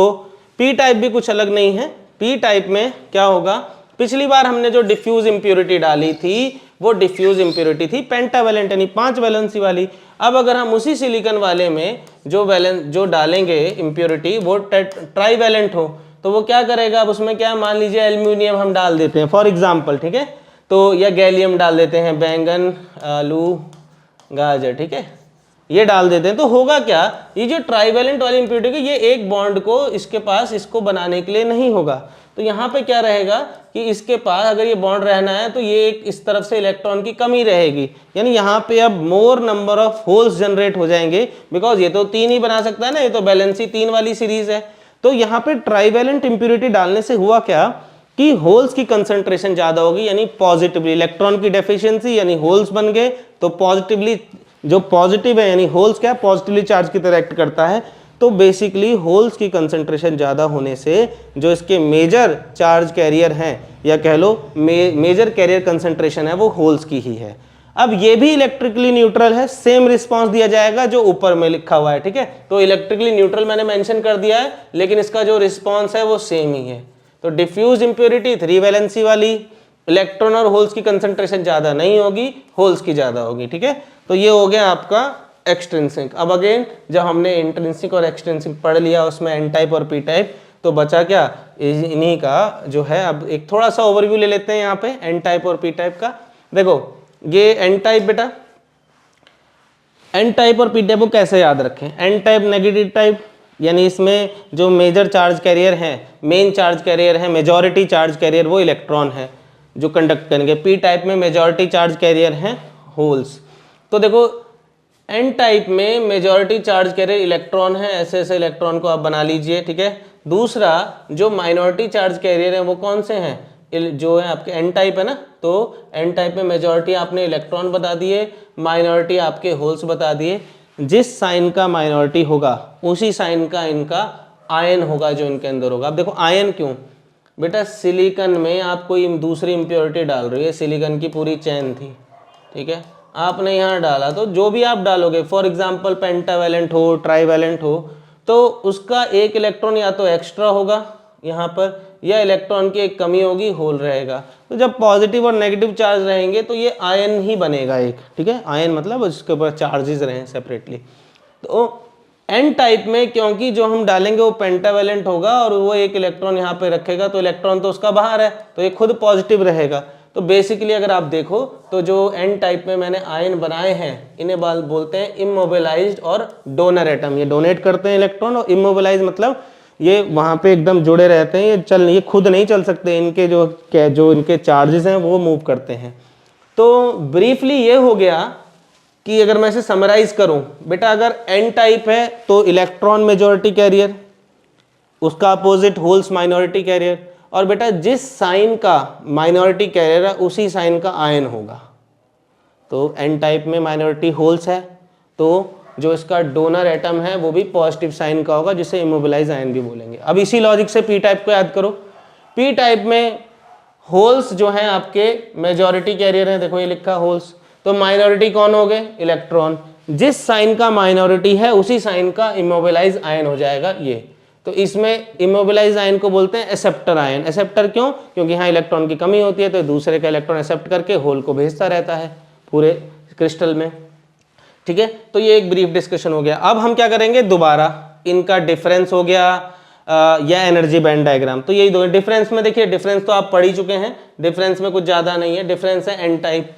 पी टाइप भी कुछ अलग नहीं है। पी टाइप में क्या होगा, पिछली बार हमने जो डिफ्यूज इंप्योरिटी डाली थी वो डिफ्यूज इंप्योरिटी थी पेंटावैलेंट यानी 5 वैलेंसी वाली। अब अगर हम उसी सिलिकॉन वाले में जो डालेंगे इंप्योरिटी वो ट्राईवैलेंट हो तो वो क्या करेगा, अब उसमें क्या, मान लीजिए एल्यूमिनियम हम डाल देते हैं फॉर एग्जांपल, ठीक है, तो या गैलियम डाल देते हैं, बैंगन, आलू, गाजर, ठीक है, ये डाल देते हैं, तो होगा क्या, ये जो ट्राईवैलेंट वाली इंप्योरिटी ये एक बॉन्ड को इसके पास इसको बनाने के लिए नहीं होगा। तो यहाँ पे क्या रहेगा कि इसके पास अगर ये बॉन्ड रहना है तो ये एक इस तरफ से इलेक्ट्रॉन की कमी रहेगी, यानी यहाँ पे अब मोर नंबर ऑफ होल्स जनरेट हो जाएंगे बिकॉज ये तो 3 ही बना सकता है ना, ये तो बैलेंसी 3 वाली सीरीज है। तो यहाँ पे ट्राईवैलेंट इंप्योरिटी डालने से हुआ क्या कि होल्स की कंसंट्रेशन ज्यादा होगी, यानी पॉजिटिवली इलेक्ट्रॉन की डेफिशिएंसी यानी होल्स बन गए, तो पॉजिटिवली जो पॉजिटिव है यानी होल्स क्या पॉजिटिवली चार्ज की तरह एक्ट करता है, तो बेसिकली होल्स की कंसंट्रेशन ज़्यादा होने से जो इसके मेजर चार्ज कैरियर हैं या कह लो मेजर कैरियर कंसंट्रेशन है वो होल्स की ही है। अब ये भी इलेक्ट्रिकली न्यूट्रल है, सेम रिस्पांस दिया जाएगा जो ऊपर में लिखा हुआ है। ठीक है, तो इलेक्ट्रिकली न्यूट्रल मैंने मेंशन कर दिया है लेकिन इसका जो रिस्पांस है वो सेम ही है। तो डिफ्यूज इंप्योरिटी 3 वैलेंसी वाली, इलेक्ट्रॉन और होल्स की कंसंट्रेशन ज़्यादा नहीं होगी, होल्स की ज़्यादा होगी। ठीक है, तो ये हो गया आपका एक्सट्रिंसिक। अब अगेन जब हमने इंट्रिंसिक और एक्सट्रिंसिक पढ़ लिया उसमें एन टाइप और पी टाइप, तो बचा क्या, इन्हीं का जो है अब एक थोड़ा सा ओवरव्यू ले लेते हैं यहाँ पे एन टाइप और पी टाइप का। देखो ये एन टाइप बेटा, एन टाइप और पी टाइप को कैसे याद रखें, एन टाइप नेगेटिव टाइप यानी इसमें जो मेजर चार्ज कैरियर है, मेन चार्ज कैरियर है, मेजॉरिटी चार्ज कैरियर वो इलेक्ट्रॉन है जो कंडक्ट करेंगे। पी टाइप में मेजॉरिटी चार्ज कैरियर हैं होल्स। तो देखो एन टाइप में मेजॉरिटी चार्ज कैरियर इलेक्ट्रॉन है, ऐसे ऐसे इलेक्ट्रॉन को आप बना लीजिए। ठीक है, दूसरा जो माइनॉरिटी चार्ज कैरियर है वो कौन से हैं, जो है आपके एन टाइप है ना, तो एन टाइप में मेजॉरिटी आपने इलेक्ट्रॉन बता दिए, माइनॉरिटी आपके होल्स बता दिए। जिस साइन का माइनॉरिटी होगा उसी साइन का इनका आयन होगा जो इनके अंदर होगा। अब देखो आयन क्यों बेटा, सिलिकॉन में आप कोई दूसरी इंप्योरिटी डाल रही है, सिलिकॉन की पूरी चैन थी, ठीक है, आपने यहाँ डाला, तो जो भी आप डालोगे फॉर एग्जांपल पेंटावैलेंट हो, ट्राईवैलेंट हो, तो उसका एक इलेक्ट्रॉन या तो एक्स्ट्रा होगा यहाँ पर या इलेक्ट्रॉन की एक कमी होगी, होल रहेगा। तो जब पॉजिटिव और नेगेटिव चार्ज रहेंगे तो ये आयन ही बनेगा एक। ठीक है, आयन मतलब उसके ऊपर चार्जेस रहे सेपरेटली। तो एन टाइप में क्योंकि जो हम डालेंगे वो पेंटावैलेंट होगा और वो एक इलेक्ट्रॉन यहाँ पे रखेगा, तो इलेक्ट्रॉन तो उसका बाहर है तो ये खुद पॉजिटिव रहेगा। तो बेसिकली अगर आप देखो तो जो एन टाइप में मैंने आयन बनाए हैं इन्हें बोलते हैं इमोबिलाइज्ड और डोनर एटम। ये डोनेट करते हैं इलेक्ट्रॉन, और इमोबिलाइज मतलब ये वहाँ पे एकदम जुड़े रहते हैं, ये खुद नहीं चल सकते, इनके जो इनके चार्जेस हैं वो मूव करते हैं। तो ब्रीफली ये हो गया कि अगर मैं इसे समराइज करूं बेटा, अगर एन टाइप है तो इलेक्ट्रॉन मेजॉरिटी कैरियर, उसका अपोजिट होल्स माइनॉरिटी कैरियर, और बेटा जिस साइन का माइनॉरिटी कैरियर है उसी साइन का आयन होगा। तो एन टाइप में माइनॉरिटी होल्स है तो जो इसका डोनर एटम है वो भी पॉजिटिव साइन का होगा, जिसे इमोबिलाइज आयन भी बोलेंगे। अब इसी लॉजिक से पी टाइप को याद करो। पी टाइप में होल्स जो हैं आपके मेजॉरिटी कैरियर हैं, देखो ये लिखा होल्स, तो माइनॉरिटी कौन हो गए, इलेक्ट्रॉन। जिस साइन का माइनॉरिटी है उसी साइन का इमोबिलाइज आयन हो जाएगा ये। तो इसमें इमोबिलाइज आयन को बोलते हैं एक्सेप्टर आयन। एक्सेप्टर क्यों, क्योंकि यहाँ इलेक्ट्रॉन की कमी होती है तो दूसरे का इलेक्ट्रॉन एक्सेप्ट करके होल को भेजता रहता है पूरे क्रिस्टल में। ठीक है, तो ये एक ब्रीफ डिस्कशन हो गया। अब हम क्या करेंगे, दोबारा इनका डिफरेंस हो गया या एनर्जी बैंड डायग्राम। तो यही दो डिफरेंस में देखिए, डिफरेंस तो आप पढ़ ही चुके हैं, डिफरेंस में कुछ ज़्यादा नहीं है। डिफरेंस है N type,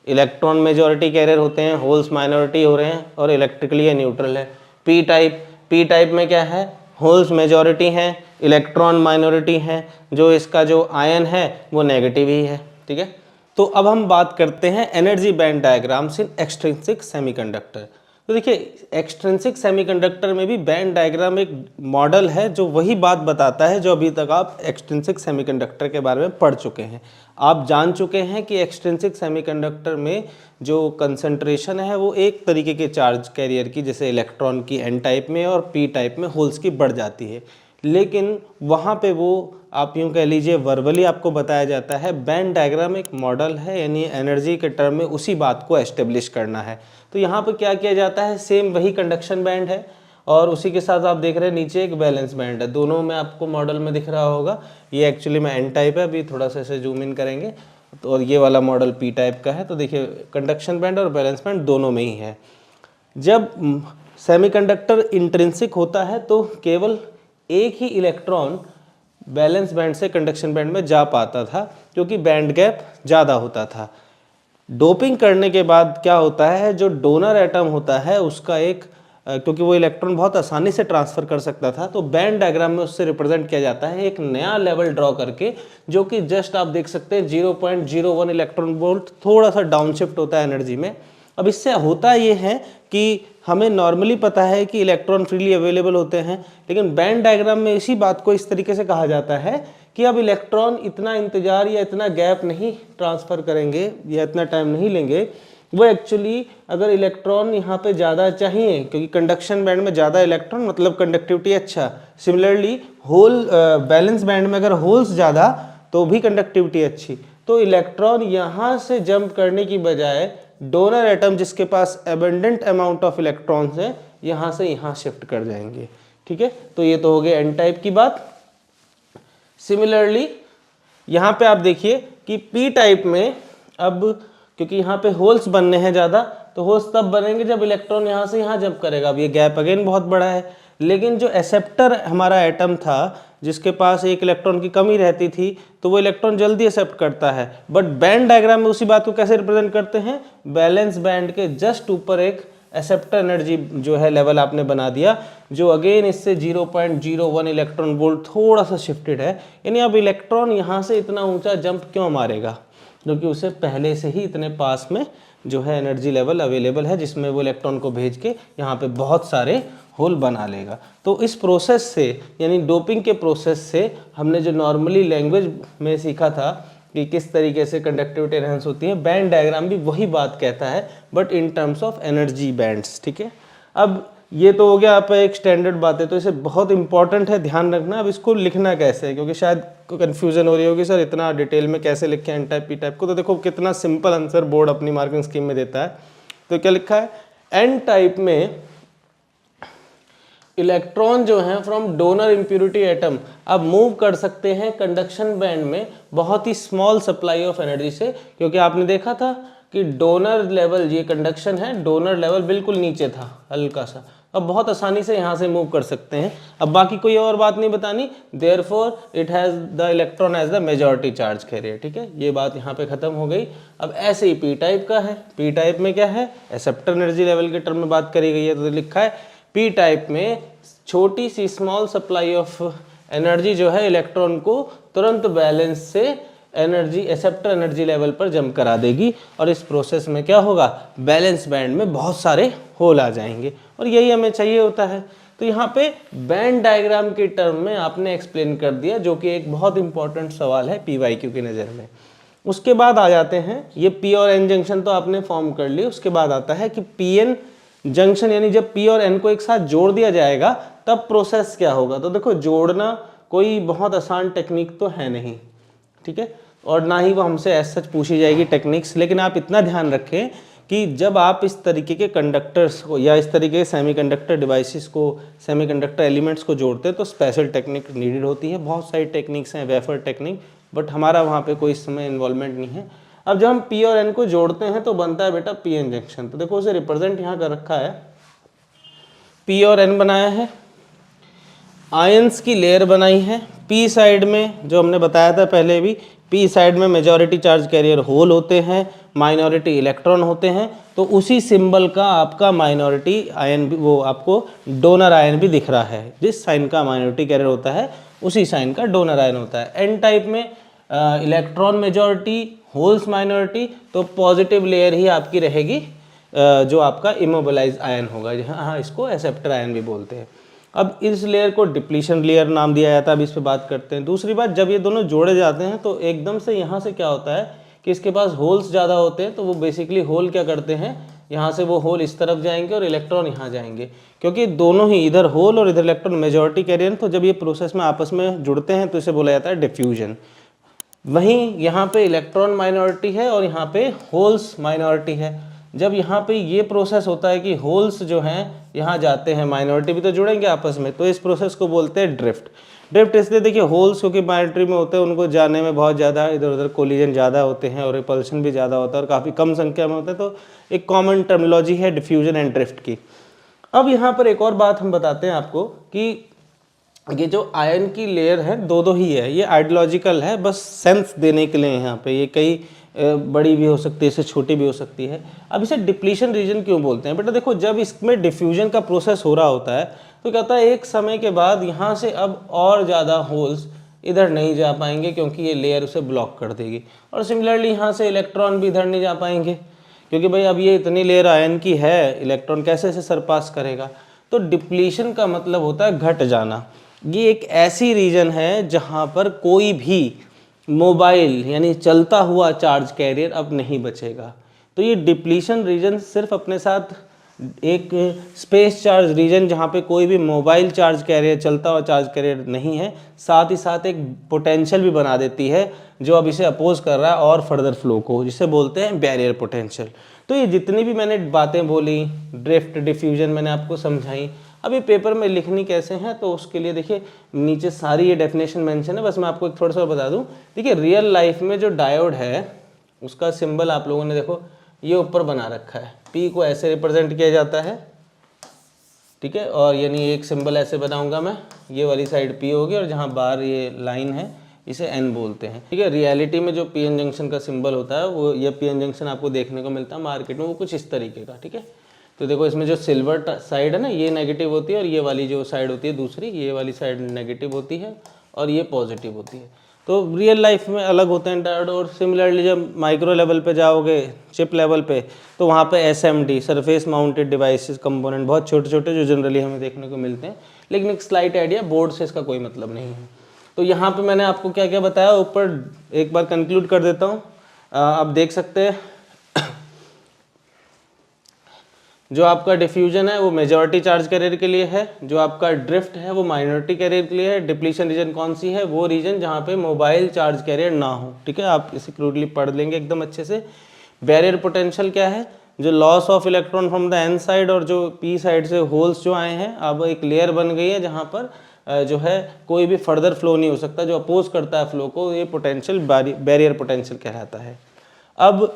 electron majority carrier होते हैं, होल्स माइनॉरिटी हो रहे हैं और इलेक्ट्रिकली न्यूट्रल है। पी टाइप में क्या है, होल्स मेजॉरिटी हैं, इलेक्ट्रॉन माइनॉरिटी हैं, जो इसका जो आयन है वो नेगेटिव ही है। ठीक है, तो अब हम बात करते हैं एनर्जी बैंड डायग्राम्स इन एक्सट्रिंसिक सेमीकंडक्टर। तो देखिए एक्सट्रिंसिक सेमीकंडक्टर में भी बैंड डायग्राम एक मॉडल है जो वही बात बताता है जो अभी तक आप एक्सट्रिंसिक सेमीकंडक्टर के बारे में पढ़ चुके हैं। आप जान चुके हैं कि एक्सट्रिंसिक सेमीकंडक्टर में जो कंसंट्रेशन है वो एक तरीके के चार्ज कैरियर की, जैसे इलेक्ट्रॉन की एन टाइप में और पी टाइप में होल्स की बढ़ जाती है। लेकिन वहाँ पे वो आप यूँ कह लीजिए वर्बली आपको बताया जाता है। बैंड डायग्राम एक मॉडल है, यानी एनर्जी के टर्म में उसी बात को एस्टेब्लिश करना है। तो यहाँ पे क्या किया जाता है, सेम वही कंडक्शन बैंड है और उसी के साथ आप देख रहे हैं नीचे एक बैलेंस बैंड है। दोनों में आपको मॉडल में दिख रहा होगा, ये एक्चुअली में एन टाइप है, अभी थोड़ा सा इसे जूम इन करेंगे तो, और ये वाला मॉडल पी टाइप का है। तो देखिए कंडक्शन बैंड और बैलेंस बैंड दोनों में ही है। जब सेमीकंडक्टर इंट्रिंसिक होता है तो केवल एक ही इलेक्ट्रॉन बैलेंस बैंड से कंडक्शन बैंड में जा पाता था, क्योंकि बैंड गैप ज़्यादा होता था। डोपिंग करने के बाद क्या होता है, जो डोनर एटम होता है उसका एक, क्योंकि वो इलेक्ट्रॉन बहुत आसानी से ट्रांसफ़र कर सकता था, तो बैंड डायग्राम में उससे रिप्रेजेंट किया जाता है एक नया लेवल ड्रॉ करके, जो कि जस्ट आप देख सकते हैं 0.01 इलेक्ट्रॉन वोल्ट, थोड़ा सा डाउनशिफ्ट होता है एनर्जी में। अब इससे होता ये है कि हमें नॉर्मली पता है कि इलेक्ट्रॉन फ्रीली अवेलेबल होते हैं, लेकिन बैंड डायग्राम में इसी बात को इस तरीके से कहा जाता है कि अब इलेक्ट्रॉन इतना इंतजार या इतना गैप नहीं ट्रांसफ़र करेंगे या इतना टाइम नहीं लेंगे। वो एक्चुअली अगर इलेक्ट्रॉन यहाँ पे ज़्यादा चाहिए, क्योंकि कंडक्शन बैंड में ज़्यादा इलेक्ट्रॉन मतलब कंडक्टिविटी अच्छा, सिमिलरली होल बैलेंस बैंड में अगर होल्स ज़्यादा तो भी कंडक्टिविटी अच्छी, तो इलेक्ट्रॉन यहाँ से जंप करने की बजाय डोनर एटम जिसके पास एबंडेंट अमाउंट ऑफ इलेक्ट्रॉन्स है यहाँ से यहाँ शिफ्ट कर जाएंगे। ठीक है, तो ये तो हो गया एन टाइप की बात। सिमिलरली यहाँ पे आप देखिए कि पी टाइप में, अब क्योंकि यहाँ पे होल्स बनने हैं ज़्यादा, तो होल्स तब बनेंगे जब इलेक्ट्रॉन यहाँ से यहाँ जंप करेगा। अब ये गैप अगेन बहुत बड़ा है, लेकिन जो एक्सेप्टर हमारा एटम था जिसके पास एक इलेक्ट्रॉन की कमी रहती थी, तो वो इलेक्ट्रॉन जल्दी एक्सेप्ट करता है। बट बैंड डायग्राम में उसी बात को कैसे रिप्रेजेंट करते हैं, बैलेंस बैंड के जस्ट ऊपर एक एक्सेप्टर एनर्जी जो है लेवल आपने बना दिया, जो अगेन इससे 0.01 इलेक्ट्रॉन वोल्ट थोड़ा सा शिफ्टेड है। यानी अब इलेक्ट्रॉन यहाँ से इतना ऊंचा जंप क्यों मारेगा, क्योंकि उसे पहले से ही इतने पास में जो है एनर्जी लेवल अवेलेबल है, जिसमें वो इलेक्ट्रॉन को भेज के यहाँ पे बहुत सारे होल बना लेगा। तो इस प्रोसेस से, यानी डोपिंग के प्रोसेस से, हमने जो नॉर्मली लैंग्वेज में सीखा था कि किस तरीके से कंडक्टिविटी एनहांस होती है, बैंड डायग्राम भी वही बात कहता है, but in terms of energy bands. ठीक है, अब ये तो हो गया आप एक स्टैंडर्ड बात है, तो इसे बहुत इंपॉर्टेंट है ध्यान रखना। अब इसको लिखना कैसे है, क्योंकि शायद कन्फ्यूजन हो रही होगी, सर इतना डिटेल में कैसे लिखें एन टाइप पी टाइप को। तो देखो कितना सिंपल आंसर बोर्ड अपनी मार्किंग स्कीम में देता है। तो क्या लिखा है, एन टाइप में इलेक्ट्रॉन जो है फ्रॉम डोनर इम्प्यूरिटी एटम अब मूव कर सकते हैं कंडक्शन बैंड में बहुत ही स्मॉल सप्लाई ऑफ एनर्जी से, क्योंकि आपने देखा था कि डोनर लेवल, ये कंडक्शन है, डोनर लेवल बिल्कुल नीचे था हल्का सा, अब बहुत आसानी से यहाँ से मूव कर सकते हैं। अब बाकी कोई और बात नहीं बतानी, therefore it has the electron as the majority charge carrier. ठीक है, ये बात यहाँ पे खत्म हो गई। अब ऐसे ही पी टाइप का है, पी टाइप में क्या है, एक्सेप्टर एनर्जी लेवल के टर्म में बात करी गई है। तो लिखा है पी टाइप में छोटी C small supply of energy जो है इलेक्ट्रॉन को तुरंत बैलेंस से एनर्जी, एक्सेप्टर एनर्जी लेवल पर जंप करा देगी, और इस प्रोसेस में क्या होगा, बैलेंस बैंड में बहुत सारे होल आ जाएंगे, और यही हमें चाहिए होता है। तो यहाँ पे बैंड डायग्राम के टर्म में आपने एक्सप्लेन कर दिया, जो कि एक बहुत इंपॉर्टेंट सवाल है PYQ की नज़र में। उसके बाद आ जाते हैं, ये P और N जंक्शन तो आपने फॉर्म कर ली, उसके बाद आता है कि PN जंक्शन, यानी जब P और N को एक साथ जोड़ दिया जाएगा तब प्रोसेस क्या होगा। तो देखो जोड़ना कोई बहुत आसान टेक्निक तो है नहीं, ठीक है, और ना ही वो हमसे एज सच पूछी जाएगी टेक्निक्स, लेकिन आप इतना ध्यान रखें कि जब आप इस तरीके के कंडक्टर्स को या इस तरीके के सेमीकंडक्टर डिवाइसेस को, सेमीकंडक्टर एलिमेंट्स को जोड़ते हैं तो स्पेशल टेक्निक नीडेड होती है। बहुत सारी टेक्निक्स हैं, वेफर टेक्निक, बट हमारा वहाँ पे कोई इस समय इन्वॉल्वमेंट नहीं है। अब जब हम P और N को जोड़ते हैं तो बनता है बेटा PN जंक्शन। तो देखो उसे रिप्रेजेंट यहाँ कर रखा है, P और N बनाया है, आयंस की लेयर बनाई है, P साइड में जो हमने बताया था पहले भी, P साइड में मेजॉरिटी चार्ज कैरियर होल होते हैं, माइनॉरिटी इलेक्ट्रॉन होते हैं, तो उसी सिंबल का आपका माइनॉरिटी आयन भी, वो आपको डोनर आयन भी दिख रहा है। जिस साइन का माइनॉरिटी कैरियर होता है उसी साइन का डोनर आयन होता है। N टाइप में इलेक्ट्रॉन मेजॉरिटी, होल्स माइनॉरिटी, तो पॉजिटिव लेयर ही आपकी रहेगी जो आपका इमोबिलाइज आयन होगा, हाँ इसको एक्सेप्टर आयन भी बोलते हैं। अब इस लेयर को डिप्लीशन लेयर नाम दिया जाता है, अब इस पे बात करते हैं। दूसरी बात, जब ये दोनों जोड़े जाते हैं तो एकदम से यहाँ से क्या होता है कि इसके पास होल्स ज़्यादा होते हैं, तो वो बेसिकली होल क्या करते हैं, यहाँ से वो होल इस तरफ जाएंगे और इलेक्ट्रॉन यहाँ जाएंगे, क्योंकि दोनों ही इधर होल और इधर इलेक्ट्रॉन मेजॉरिटी कैरियर, तो जब ये प्रोसेस में आपस में जुड़ते हैं तो इसे बोला जाता है डिफ्यूजन। वहीं यहाँ पे इलेक्ट्रॉन माइनॉरिटी है और यहाँ पे होल्स माइनॉरिटी है। जब यहाँ पे ये प्रोसेस होता है कि होल्स जो हैं यहाँ जाते हैं, माइनॉरिटी भी तो जुड़ेंगे आपस में, तो इस प्रोसेस को बोलते हैं ड्रिफ्ट। ड्रिफ्ट इसलिए देखिए, होल्स क्योंकि माइनॉरिटी में होते हैं उनको जाने में बहुत ज़्यादा इधर उधर कोलिजन ज़्यादा होते हैं और रिपल्शन भी ज़्यादा होता है और काफ़ी कम संख्या में होता है, तो एक कॉमन टर्मिनोलॉजी है डिफ्यूजन एंड ड्रिफ्ट की। अब यहाँ पर एक और बात हम बताते हैं आपको कि ये जो आयन की लेयर है दो ही है, ये आइडियोलॉजिकल है, बस सेंस देने के लिए यहाँ पे, ये कई बड़ी भी हो सकती है, इससे छोटी भी हो सकती है। अब इसे डिप्लीशन रीजन क्यों बोलते हैं बेटा? देखो, जब इसमें डिफ्यूजन का प्रोसेस हो रहा होता है तो क्या होता है, एक समय के बाद यहाँ से अब और ज़्यादा होल्स इधर नहीं जा पाएंगे क्योंकि ये लेयर उसे ब्लॉक कर देगी, और सिमिलरली यहाँ से इलेक्ट्रॉन भी इधर नहीं जा पाएंगे क्योंकि भाई अब ये इतनी लेयर आयन की है, इलेक्ट्रॉन कैसे इसे सरपास करेगा। तो डिप्लीशन का मतलब होता है घट जाना। ये एक ऐसी रीजन है जहाँ पर कोई भी मोबाइल यानी चलता हुआ चार्ज कैरियर अब नहीं बचेगा। तो ये डिप्लीशन रीजन सिर्फ अपने साथ एक स्पेस चार्ज रीजन जहाँ पे कोई भी मोबाइल चार्ज कैरियर, चलता हुआ चार्ज कैरियर नहीं है, साथ ही साथ एक पोटेंशियल भी बना देती है जो अब इसे अपोज कर रहा है और फर्दर फ्लो को, जिसे बोलते हैं बैरियर पोटेंशियल। तो ये जितनी भी मैंने बातें बोली, ड्रिफ्ट, डिफ्यूजन, मैंने आपको समझाई। अब ये पेपर में लिखनी कैसे हैं, तो उसके लिए देखिए नीचे सारी ये डेफिनेशन मेंशन है, बस मैं आपको एक थोड़ा सा बता दूं। देखिए रियल लाइफ में जो डायोड है उसका सिंबल आप लोगों ने देखो ये ऊपर बना रखा है, P को ऐसे रिप्रेजेंट किया जाता है, ठीक है, और यानी एक सिंबल ऐसे बनाऊंगा मैं, ये वाली साइड P होगी और जहाँ बाहर ये लाइन है इसे N बोलते हैं, ठीक है। रियलिटी में जो PN जंक्शन का सिंबल होता है वो, ये PN जंक्शन आपको देखने को मिलता है मार्केट में, वो कुछ इस तरीके का, ठीक है। तो देखो इसमें जो सिल्वर साइड है ना ये नेगेटिव होती है और ये वाली जो साइड होती है दूसरी, ये वाली साइड नेगेटिव होती है और ये पॉजिटिव होती है। तो रियल लाइफ में अलग होते हैं डायोड। और सिमिलरली जब माइक्रो लेवल पे जाओगे, चिप लेवल पे, तो वहाँ पे SMD, surface mounted devices component, बहुत छोटे छोटे जो जनरली हमें देखने को मिलते हैं, लेकिन एक स्लाइट आइडिया, बोर्ड से इसका कोई मतलब नहीं है। तो यहाँ पे मैंने आपको क्या क्या बताया, ऊपर एक बार कंक्लूड कर देता हूँ। आप देख सकते हैं जो आपका डिफ्यूजन है वो मेजॉरिटी चार्ज कैरियर के लिए है, जो आपका ड्रिफ्ट है वो माइनॉरिटी कैरियर के लिए है। डिप्लीशन रीजन कौन सी है? वो रीजन जहाँ पे मोबाइल चार्ज कैरियर ना हो, ठीक है। आप इसे क्रूडली पढ़ लेंगे एकदम अच्छे से। बैरियर पोटेंशियल क्या है? जो loss of electron from the N side और जो पी साइड से होल्स जो आए हैं, अब एक लेयर बन गई है जहाँ पर जो है कोई भी फर्दर फ्लो नहीं हो सकता, जो अपोज करता है फ्लो को, ये पोटेंशियल बैरियर पोटेंशियल कहलाता है। अब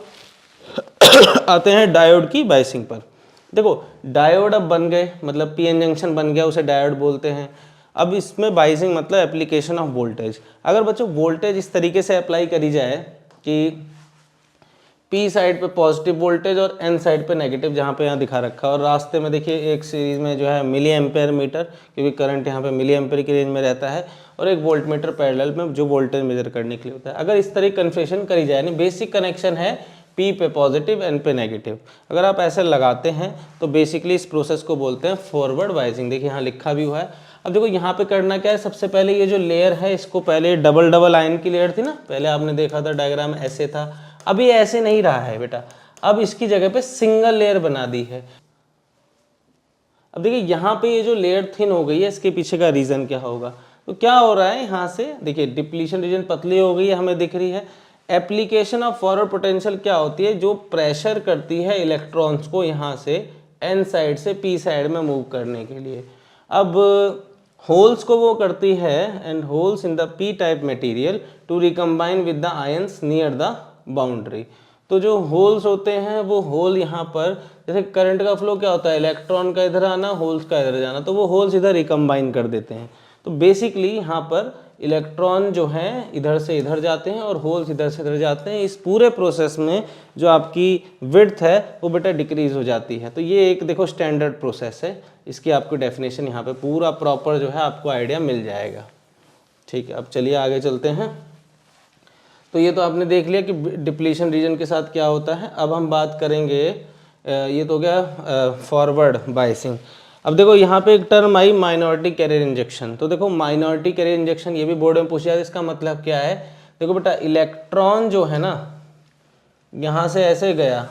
आते हैं डायोड की बायसिंग पर। देखो डायोड अब बन गए, मतलब PN जंक्शन बन गया, उसे डायोड बोलते हैं। अब इसमें बायसिंग मतलब एप्लीकेशन ऑफ वोल्टेज। अगर बच्चों वोल्टेज इस तरीके से अप्लाई करी जाए कि P साइड पे पॉजिटिव वोल्टेज और N साइड पे नेगेटिव, जहाँ पे यहाँ दिखा रखा है, और रास्ते में देखिए एक सीरीज में जो है मिली एम्पेयर मीटर, क्योंकि करंट यहाँ पे मिली एम्पेयर की रेंज में रहता है, और एक वोल्ट मीटर पैरेलल में जो वोल्टेज मेजर करने के लिए होता है। अगर इस तरह कन्फिगरेशन करी जाए, यानी बेसिक कनेक्शन है P पे पॉजिटिव, N पे नेगेटिव, अगर आप ऐसे लगाते हैं तो बेसिकली इस प्रोसेस को बोलते हैं फॉरवर्ड बायसिंग। देखिए यहाँ लिखा भी हुआ है। अब देखो यहाँ पे करना क्या है, सबसे पहले ये जो लेयर है इसको, पहले डबल आयन की लेयर थी ना, पहले आपने देखा था डायग्राम ऐसे था, अब ये ऐसे नहीं रहा है बेटा, अब इसकी जगह पे सिंगल लेयर बना दी है। अब देखिए यहाँ पे ये जो लेयर थिन हो गई है, इसके पीछे का रीजन क्या होगा? तो क्या हो रहा है यहाँ से, देखिए डिप्लीशन रीजन पतली हो गई है, हमें दिख रही है। एप्लीकेशन ऑफ फॉरवर्ड पोटेंशियल क्या होती है? जो प्रेशर करती है इलेक्ट्रॉन्स को यहाँ से N साइड से P साइड में मूव करने के लिए। अब होल्स को वो करती है, and holes in the P type material to recombine with the ions near the boundary. तो जो होल्स होते हैं वो होल यहाँ पर, जैसे करंट का फ्लो क्या होता है, इलेक्ट्रॉन का इधर आना, होल्स का इधर जाना, तो वो होल्स इधर रिकम्बाइन कर देते हैं। तो बेसिकली यहाँ पर इलेक्ट्रॉन जो हैं इधर से इधर जाते हैं और होल्स इधर से इधर जाते हैं। इस पूरे प्रोसेस में जो आपकी विड्थ है वो बेटा डिक्रीज हो जाती है। तो ये एक देखो स्टैंडर्ड प्रोसेस है, इसकी आपको डेफिनेशन यहाँ पे पूरा प्रॉपर जो है आपको आइडिया मिल जाएगा। ठीक है, अब चलिए आगे चलते हैं। तो ये तो आपने देख लिया कि डिप्लीशन रीजन के साथ क्या होता है। अब हम बात करेंगे, ये तो हो गया फॉरवर्ड बायसिंग। अब देखो यहाँ पे एक टर्म आई माइनॉरिटी कैरियर इंजेक्शन। तो देखो माइनॉरिटी कैरियर इंजेक्शन ये भी बोर्ड में पूछा है, इसका मतलब क्या है? देखो बेटा इलेक्ट्रॉन जो है ना यहाँ से ऐसे गया,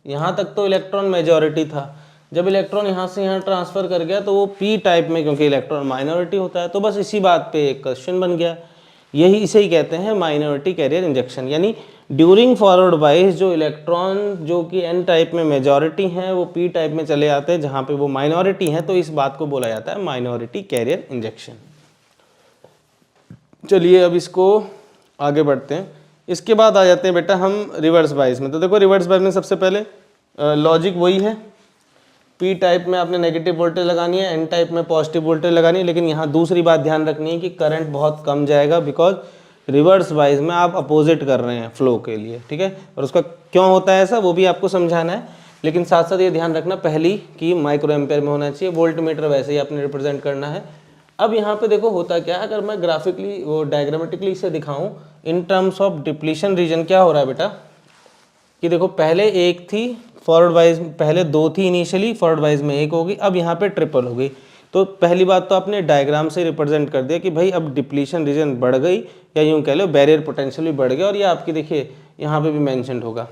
यहाँ तक तो इलेक्ट्रॉन मेजॉरिटी था, जब इलेक्ट्रॉन यहाँ से यहाँ ट्रांसफ़र कर गया तो वो पी टाइप में, क्योंकि इलेक्ट्रॉन माइनॉरिटी होता है, तो बस इसी बात पे एक क्वेश्चन बन गया। यही इसे ही कहते हैं माइनॉरिटी कैरियर इंजेक्शन, यानी ड्यूरिंग फॉरवर्ड बाइस जो इलेक्ट्रॉन जो कि एन टाइप में मेजॉरिटी हैं वो पी टाइप में चले जाते हैं जहाँ पे वो माइनॉरिटी हैं, तो इस बात को बोला जाता है माइनॉरिटी कैरियर इंजेक्शन। चलिए अब इसको आगे बढ़ते हैं। इसके बाद आ जाते हैं बेटा हम रिवर्स बाइस में। तो देखो रिवर्स बाइस में सबसे पहले लॉजिक वही है, पी टाइप में आपने नेगेटिव वोल्टेज लगानी है, एन टाइप में पॉजिटिव वोल्टेज लगानी है, लेकिन यहाँ दूसरी बात ध्यान रखनी है कि करंट बहुत कम जाएगा, बिकॉज रिवर्स बाइस में आप अपोजिट कर रहे हैं फ्लो के लिए, ठीक है। और उसका क्यों होता है ऐसा वो भी आपको समझाना है, लेकिन साथ साथ ये ध्यान रखना पहली कि माइक्रो एम्पेयर में होना चाहिए, वोल्ट मीटर वैसे ही आपने रिप्रेजेंट करना है। अब यहाँ पे देखो होता क्या है, अगर मैं ग्राफिकली वो डायग्रामेटिकली इसे दिखाऊं in terms of depletion region, क्या हो रहा है बेटा कि देखो पहले एक थी फॉरवर्ड वाइज, पहले दो थी इनिशियली, फॉरवर्ड वाइज में एक होगी, अब यहाँ पे ट्रिपल हो गई। तो पहली बात तो आपने डायग्राम से रिप्रेजेंट कर दिया कि भाई अब डिप्लीशन रीजन बढ़ गई, या यूँ कह लो बैरियर पोटेंशियल भी बढ़ गया, और ये आपकी देखिए यहाँ पे भी मेंशन होगा।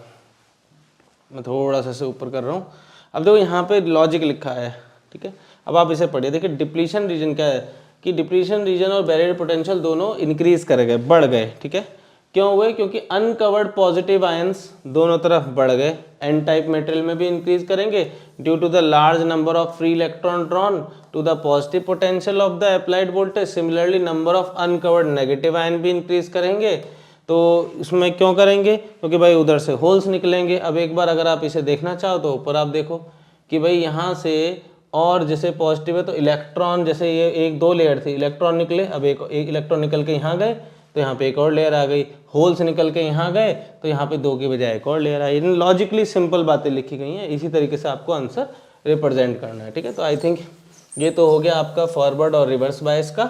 मैं थोड़ा सा से ऊपर कर रहा हूँ। अब देखो यहाँ पे लॉजिक लिखा है, ठीक है। अब आप इसे पढ़िए, देखिए डिप्लीशन रीजन क्या है कि डिप्लीशन रीजन और बैरियर पोटेंशियल दोनों इंक्रीज कर गए, बढ़ गए, ठीक है। क्यों हुए? क्योंकि अनकवर्ड पॉजिटिव आयंस दोनों तरफ बढ़ गए, एन टाइप मेटेरियल में भी इंक्रीज करेंगे due to the large number of free electron drawn to the positive potential of the applied voltage. Similarly number of uncovered negative ion भी इंक्रीज करेंगे। तो इसमें क्यों करेंगे? क्योंकि भाई उधर से होल्स निकलेंगे। अब एक बार अगर आप इसे देखना चाहो तो ऊपर आप देखो कि भाई यहाँ से, और जैसे पॉजिटिव है तो इलेक्ट्रॉन, जैसे ये एक दो लेयर थी, इलेक्ट्रॉन निकले, अब एक इलेक्ट्रॉन निकल के यहाँ गए तो यहाँ पे एक और लेयर आ गई, होल्स निकल के यहाँ गए तो यहाँ पे दो की बजाय एक और लेयर आई। लॉजिकली सिंपल बातें लिखी गई हैं, इसी तरीके से आपको आंसर रिप्रेजेंट करना है, ठीक है। तो आई थिंक ये तो हो गया आपका फॉरवर्ड और रिवर्स बायस का।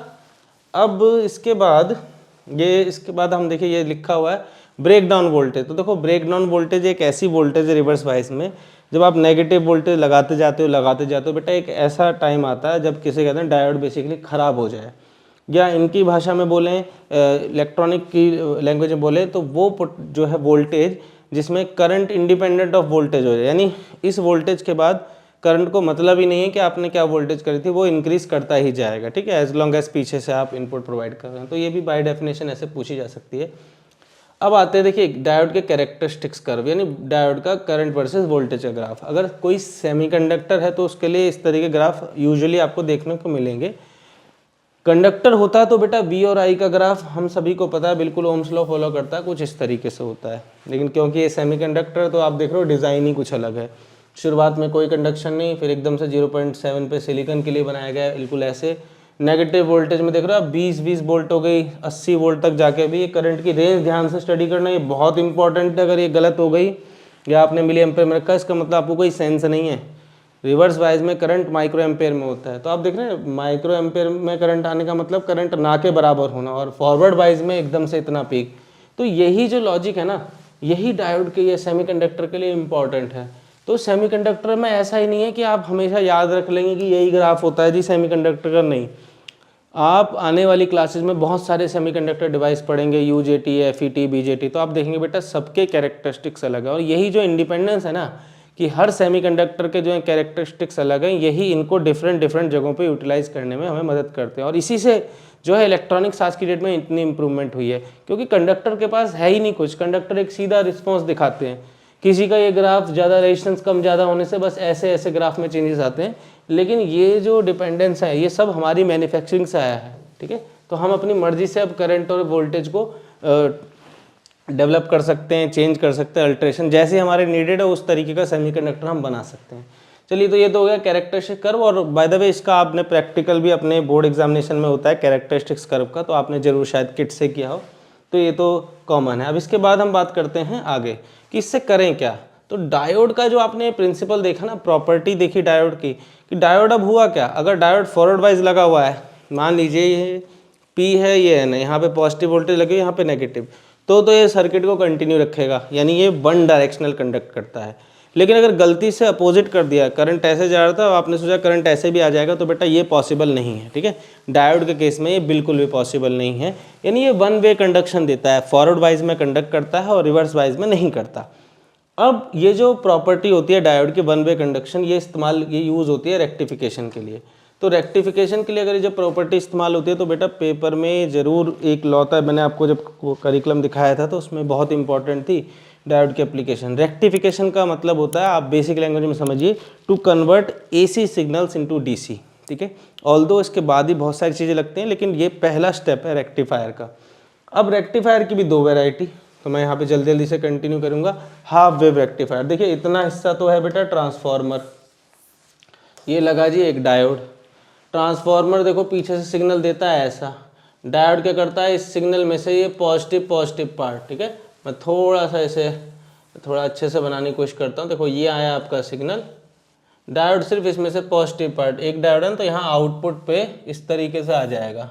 अब इसके बाद हम देखिए ये लिखा हुआ है ब्रेक डाउन वोल्टेज। तो देखो ब्रेक डाउन वोल्टेज एक ऐसी वोल्टेज है रिवर्स बायस में, जब आप नेगेटिव वोल्टेज लगाते जाते हो बेटा, एक ऐसा टाइम आता है जब किसे कहते हैं डायोड बेसिकली ख़राब हो जाए, या इनकी भाषा में बोलें, इलेक्ट्रॉनिक की लैंग्वेज में बोले तो वो जो है वोल्टेज जिसमें करंट इंडिपेंडेंट ऑफ वोल्टेज हो जाए, यानी इस वोल्टेज के बाद करंट को मतलब ही नहीं है कि आपने क्या वोल्टेज करी थी, वो इंक्रीज करता ही जाएगा, ठीक है, एज लॉन्ग एज पीछे से आप इनपुट प्रोवाइड कर रहे हैं। तो ये भी बाय डेफिनेशन ऐसे पूछी जा सकती है। अब आते हैं देखिए डायोड के कैरेक्टरिस्टिक्स कर्व, यानी डायोड का करंट वर्सेस वोल्टेज का ग्राफ। अगर कोई सेमीकंडक्टर है तो उसके लिए इस तरह के ग्राफ यूजुअली आपको देखने को मिलेंगे। कंडक्टर होता है तो बेटा V और I का ग्राफ हम सभी को पता है, बिल्कुल ओम्स लॉ फॉलो करता है, कुछ इस तरीके से होता है। लेकिन क्योंकि ये सेमीकंडक्टर तो आप देख रहे हो डिज़ाइन ही कुछ अलग है, शुरुआत में कोई कंडक्शन नहीं, फिर एकदम से 0.7 पे सिलिकॉन के लिए बनाया गया है, बिल्कुल ऐसे। नेगेटिव वोल्टेज में देख रहे हो आप 20 वोल्ट हो गई, 80 वोल्ट तक जाके भी। ये करंट की रेंज ध्यान से स्टडी करना, ये बहुत इंपॉर्टेंट है। अगर ये गलत हो गई या आपने मिली एम्पेयर में रखा, इसका मतलब आपको कोई सेंस नहीं है। रिवर्स बायस में करंट माइक्रो एम्पेयर में होता है, तो आप देख रहे हैं माइक्रो एम्पेयर में करंट आने का मतलब करंट ना के बराबर होना, और फॉरवर्ड बायस में एकदम से इतना पीक। तो यही जो लॉजिक है ना, यही डायोड के ये सेमीकंडक्टर के लिए इम्पॉर्टेंट है। तो सेमीकंडक्टर में ऐसा ही नहीं है कि आप हमेशा याद रख लेंगे कि यही ग्राफ होता है जी सेमीकंडक्टर का, नहीं। आप आने वाली क्लासेस में बहुत सारे सेमीकंडक्टर डिवाइस पढ़ेंगे, UJT, FET, BJT, तो आप देखेंगे बेटा सबके कैरेक्टरिस्टिक्स अलग है। और यही जो इंडिपेंडेंस है ना कि हर सेमीकंडक्टर के जो है कैरेक्टरिस्टिक्स अलग हैं, यही इनको डिफरेंट जगहों पे यूटिलाइज करने में हमें मदद करते हैं। और इसी से जो है इलेक्ट्रॉनिक्स आज की डेट में इतनी इंप्रूवमेंट हुई है, क्योंकि कंडक्टर के पास है ही नहीं कुछ। कंडक्टर एक सीधा रिस्पॉन्स दिखाते हैं। किसी का ये ग्राफ ज़्यादा रेजिस्टेंस कम ज़्यादा होने से बस ऐसे ग्राफ में चेंजेस आते हैं, लेकिन ये जो डिपेंडेंस है ये सब हमारी मैन्युफैक्चरिंग से आया है, ठीक है। तो हम अपनी मर्जी से अब करंट और वोल्टेज को डेवलप कर सकते हैं, चेंज कर सकते हैं, अल्ट्रेशन जैसे हमारे नीडेड है उस तरीके का सेमीकंडक्टर हम बना सकते हैं। चलिए, तो ये तो हो गया कैरेक्टरिस्टिक कर्व। और बाय द वे इसका आपने प्रैक्टिकल भी अपने बोर्ड एग्जामिनेशन में होता है कैरेक्टरिस्टिक्स कर्व का, तो आपने जरूर शायद किट से किया हो, तो ये तो कॉमन है। अब इसके बाद हम बात करते हैं आगे कि इससे करें क्या। तो डायोड का जो आपने प्रिंसिपल देखा ना, प्रॉपर्टी देखी डायोड की, कि डायोड अब हुआ क्या, अगर डायोड फॉरवर्ड वाइज लगा हुआ है, मान लीजिए ये P है, ये है ना, यहाँ पे पॉजिटिव वोल्टेज लगे, यहाँ पे नेगेटिव, तो ये सर्किट को कंटिन्यू रखेगा, यानी ये वन डायरेक्शनल कंडक्ट करता है। लेकिन अगर गलती से अपोजिट कर दिया, करंट ऐसे जा रहा था, आपने सोचा करंट ऐसे भी आ जाएगा, तो बेटा ये पॉसिबल नहीं है, ठीक है। डायोड के केस में ये बिल्कुल भी पॉसिबल नहीं है, यानी ये वन वे कंडक्शन देता है, फॉरवर्ड वाइज में कंडक्ट करता है और रिवर्स वाइज में नहीं करता। अब ये जो प्रॉपर्टी होती है डायोड की वन वे कंडक्शन, ये यूज़ होती है रेक्टिफिकेशन के लिए। तो रेक्टिफिकेशन के लिए अगर ये जब प्रॉपर्टी इस्तेमाल होती है तो बेटा पेपर में ज़रूर एक लॉ था, मैंने आपको जब करिकुलम दिखाया था तो उसमें बहुत इंपॉर्टेंट थी डायोड की एप्लीकेशन। रेक्टिफिकेशन का मतलब होता है, आप बेसिक लैंग्वेज में समझिए, to convert AC signals into DC, ठीक है। ऑल्दो इसके बाद ही बहुत सारी चीज़ें लगती हैं, लेकिन ये पहला स्टेप है रेक्टिफायर का। अब रेक्टिफायर की भी दो वैरायटी, तो मैं यहाँ पे जल्दी जल्दी से कंटिन्यू करूँगा। हाफ वेव रेक्टिफायर, देखिए इतना हिस्सा तो है बेटा ट्रांसफार्मर, ये लगा जी एक डायोड। ट्रांसफार्मर देखो पीछे से सिग्नल देता है ऐसा, डायोड क्या करता है, इस सिग्नल में से ये पॉजिटिव पार्ट, ठीक है। मैं थोड़ा सा इसे थोड़ा अच्छे से बनाने की कोशिश करता हूँ। देखो ये आया आपका सिग्नल, डायोड सिर्फ इसमें से पॉजिटिव पार्ट, एक डायोड है तो यहाँ आउटपुट पे इस तरीके से आ जाएगा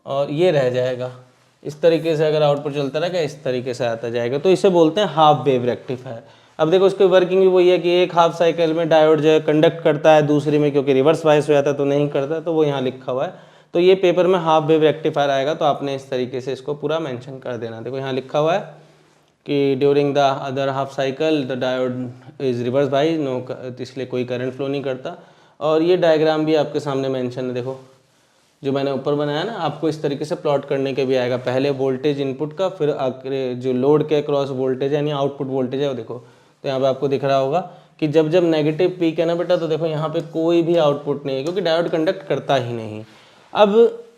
और ये रह जाएगा इस तरीके से। अगर आउटपुट चलता रहेगा इस तरीके से आता जाएगा, तो इसे बोलते हैं हाफ वेव रेक्टिफायर। अब देखो इसकी वर्किंग भी वही है कि एक हाफ साइकिल में डायोड जो है कंडक्ट करता है, दूसरी में क्योंकि रिवर्स वाइस हो जाता है तो नहीं करता, तो वो यहाँ लिखा हुआ है। तो ये पेपर में हाफ वेव रेक्टिफायर आएगा तो आपने इस तरीके से इसको पूरा मेंशन कर देना। देखो यहाँ लिखा हुआ है कि during the other half cycle the diode is reverse वाइज, नो, इसलिए कोई करंट फ्लो नहीं करता। और ये डायग्राम भी आपके सामने मेंशन है, देखो जो मैंने ऊपर बनाया ना, आपको इस तरीके से प्लॉट करने के भी आएगा। पहले वोल्टेज इनपुट का, फिर जो लोड के क्रॉस वोल्टेज यानी आउटपुट वोल्टेज है वो देखो, तो यहाँ पे आपको दिख रहा होगा कि जब जब नेगेटिव पीक है ना बेटा, तो देखो यहाँ पे कोई भी आउटपुट नहीं है क्योंकि डायोड कंडक्ट करता ही नहीं। अब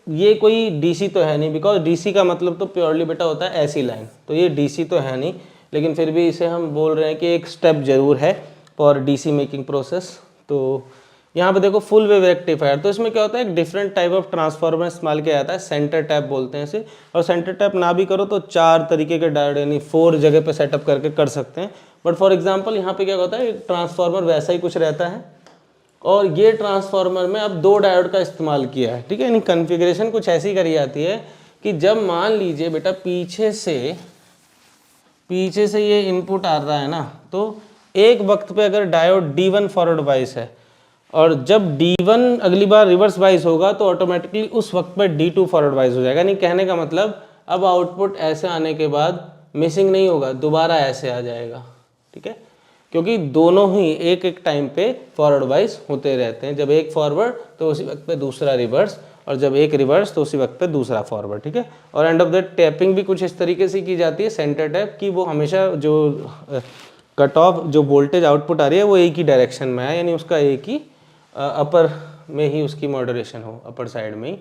ये कोई डीसी तो है नहीं, बिकॉज डीसी का मतलब तो प्योरली बेटा होता है ऐसी लाइन, तो ये डीसी तो है नहीं, लेकिन फिर भी इसे हम बोल रहे हैं कि एक स्टेप जरूर है फॉर डीसी मेकिंग प्रोसेस। तो यहाँ पे देखो फुल वेव रेक्टिफायर, तो इसमें क्या होता है, एक डिफरेंट टाइप ऑफ ट्रांसफार्मर इस्तेमाल किया जाता है, सेंटर टैप बोलते हैं इसे। और सेंटर टैप ना भी करो तो 4 तरीके के डायोड यानी 4 जगह पे सेटअप करके कर सकते हैं। बट फॉर एग्जांपल यहाँ पे क्या होता है, ट्रांसफार्मर वैसा ही कुछ रहता है और ये ट्रांसफार्मर में अब 2 डायोड का इस्तेमाल किया है, ठीक है। यानी कन्फिग्रेशन कुछ ऐसी करी जाती है कि जब मान लीजिए बेटा पीछे से ये इनपुट आ रहा है ना, तो एक वक्त पे अगर डायोड D1 फॉरवर्ड बाइस है और जब D1 अगली बार रिवर्स बाइस होगा तो ऑटोमेटिकली उस वक्त पर D2 फॉरवर्ड बाइस हो जाएगा। यानी कहने का मतलब अब आउटपुट ऐसे आने के बाद मिसिंग नहीं होगा, दोबारा ऐसे आ जाएगा, ठीक है, क्योंकि दोनों ही एक एक टाइम पे फॉरवर्ड बाइस होते रहते हैं। जब एक फॉरवर्ड तो उसी वक्त पे दूसरा रिवर्स, और जब एक रिवर्स तो उसी वक्त पे दूसरा फॉरवर्ड, ठीक है। और एंड ऑफ द टैपिंग भी कुछ इस तरीके से की जाती है, सेंटर टैप की, वो हमेशा जो कट ऑफ जो वोल्टेज आउटपुट आ रही है वो एक ही डायरेक्शन में है, यानी उसका एक ही अपर में ही उसकी मॉडरेशन हो, अपर साइड में ही।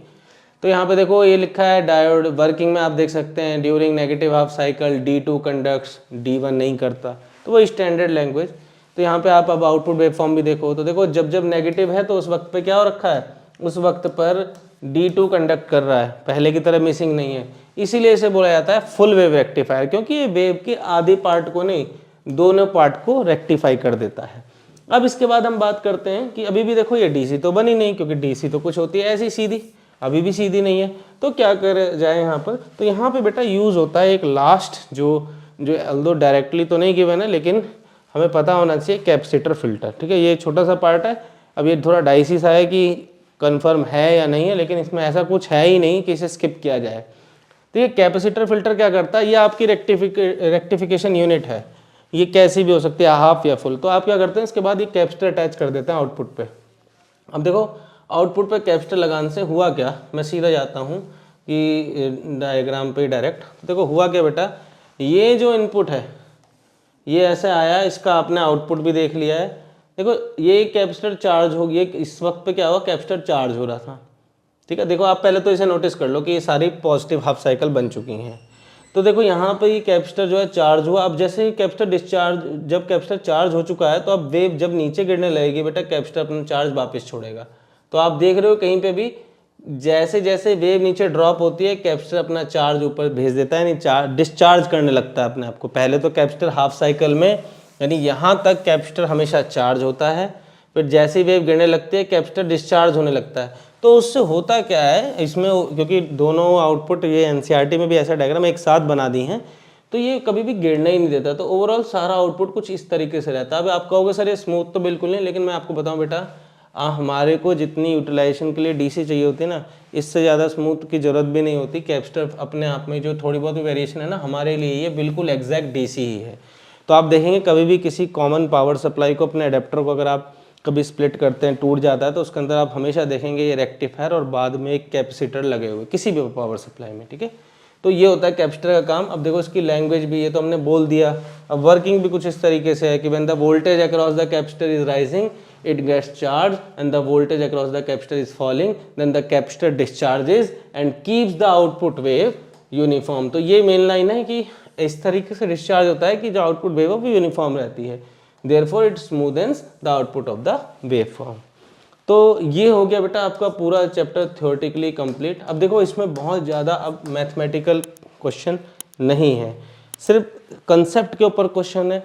तो यहाँ पे देखो ये लिखा है डायोड वर्किंग में आप देख सकते हैं, during negative half cycle D2 conducts, D1 नहीं करता, तो वो स्टैंडर्ड लैंग्वेज। तो यहाँ पे आप अब आउटपुट वेवफॉर्म भी देखो, तो देखो जब जब नेगेटिव है तो उस वक्त पे क्या हो रखा है, उस वक्त पर D2 कंडक्ट कर रहा है, पहले की तरह मिसिंग नहीं है। इसीलिए इसे बोला जाता है फुल वेव रेक्टिफायर, क्योंकि ये वेव के आधे पार्ट को नहीं, दोनों पार्ट को रेक्टिफाई कर देता है। अब इसके बाद हम बात करते हैं कि अभी भी देखो ये डीसी तो बनी नहीं, क्योंकि डीसी तो कुछ होती है ऐसी सीधी, अभी भी सीधी नहीं है, तो क्या कर जाए यहाँ पर। तो यहाँ पे बेटा यूज़ होता है एक लास्ट जो अल्दो डायरेक्टली तो नहीं गिवन है, लेकिन हमें पता होना चाहिए, कैपेसिटर फिल्टर, ठीक है। ये छोटा सा पार्ट है, अब ये थोड़ा डाइसी सा है कि कंफर्म है या नहीं है, लेकिन इसमें ऐसा कुछ है ही नहीं कि इसे स्किप किया जाए। तो ये कैपेसिटर फिल्टर क्या करता है, ये आपकी रेक्टिफिकेशन यूनिट है, ये कैसी भी हो सकती है, हाफ या फुल। तो आप क्या करते हैं, इसके बाद ये कैपेसिटर अटैच कर देते हैं आउटपुट पे। अब देखो आउटपुट पे कैपेसिटर लगाने से हुआ क्या, मैं सीधा जाता हूँ कि डायग्राम पे डायरेक्ट। देखो हुआ क्या बेटा, ये जो इनपुट है ये ऐसे आया, इसका आपने आउटपुट भी देख लिया है। देखो ये कैपेसिटर चार्ज हो गया, इस वक्त पे क्या हुआ, कैपेसिटर चार्ज हो रहा था, ठीक है। देखो आप पहले तो इसे नोटिस कर लो कि ये सारी पॉजिटिव हाफ साइकिल बन चुकी हैं। तो देखो यहाँ पे ये कैपेसिटर जो है चार्ज हुआ। अब जैसे ही कैपेसिटर डिस्चार्ज, जब कैपेसिटर चार्ज हो चुका है तो अब वेव जब नीचे गिरने लगेगी बेटा, कैपेसिटर अपना चार्ज वापस छोड़ेगा। तो आप देख रहे हो कहीं पे भी जैसे जैसे वेव नीचे ड्रॉप होती है, कैपेसिटर अपना चार्ज ऊपर भेज देता है, यानी डिस्चार्ज करने लगता है अपने आप को। पहले तो कैपेसिटर हाफ साइकिल में यानी यहाँ तक कैपेसिटर हमेशा चार्ज होता है, फिर जैसे ही वेव गिरने लगती है कैपेसिटर डिस्चार्ज होने लगता है। तो उससे होता क्या है इसमें, क्योंकि दोनों आउटपुट ये एनसीईआरटी में भी ऐसा डायग्राम एक साथ बना दी हैं, तो ये कभी भी गिरना ही नहीं देता। तो ओवरऑल सारा आउटपुट कुछ इस तरीके से रहता है। अब आप कहोगे सर ये स्मूथ तो बिल्कुल नहीं, लेकिन मैं आपको बताऊं बेटा, हमारे को जितनी यूटिलाइजेशन के लिए डीसी चाहिए होती है ना, इससे ज़्यादा स्मूथ की ज़रूरत भी नहीं होती। कैपेसिटर अपने आप में जो थोड़ी बहुत वेरिएशन है ना, हमारे लिए ये बिल्कुल एग्जैक्ट डीसी ही है। तो आप देखेंगे कभी भी किसी कॉमन पावर सप्लाई को, अपने अडेप्टर को अगर आप कभी स्प्लिट करते हैं, टूट जाता है, तो उसके अंदर आप हमेशा देखेंगे ये रेक्टिफायर और बाद में एक कैपेसिटर लगे हुए किसी भी पावर सप्लाई में, ठीक है। तो ये होता है कैपेसिटर का काम। अब देखो इसकी लैंग्वेज भी, ये तो हमने बोल दिया। अब वर्किंग भी कुछ इस तरीके से है कि when the voltage across the capacitor is rising it gets charged and the voltage across the capacitor is falling, then the capacitor discharges and keeps the output wave uniform। तो ये मेन लाइन है कि इस तरीके से discharge होता है कि जो आउटपुट वेव है वो यूनिफॉर्म रहती है, therefore it smoothens the output of the waveform। तो ये हो गया बेटा आपका पूरा चैप्टर थ्योरेटिकली कंप्लीट। अब देखो इसमें बहुत ज़्यादा अब मैथमेटिकल क्वेश्चन नहीं है, सिर्फ कंसेप्ट के ऊपर क्वेश्चन है।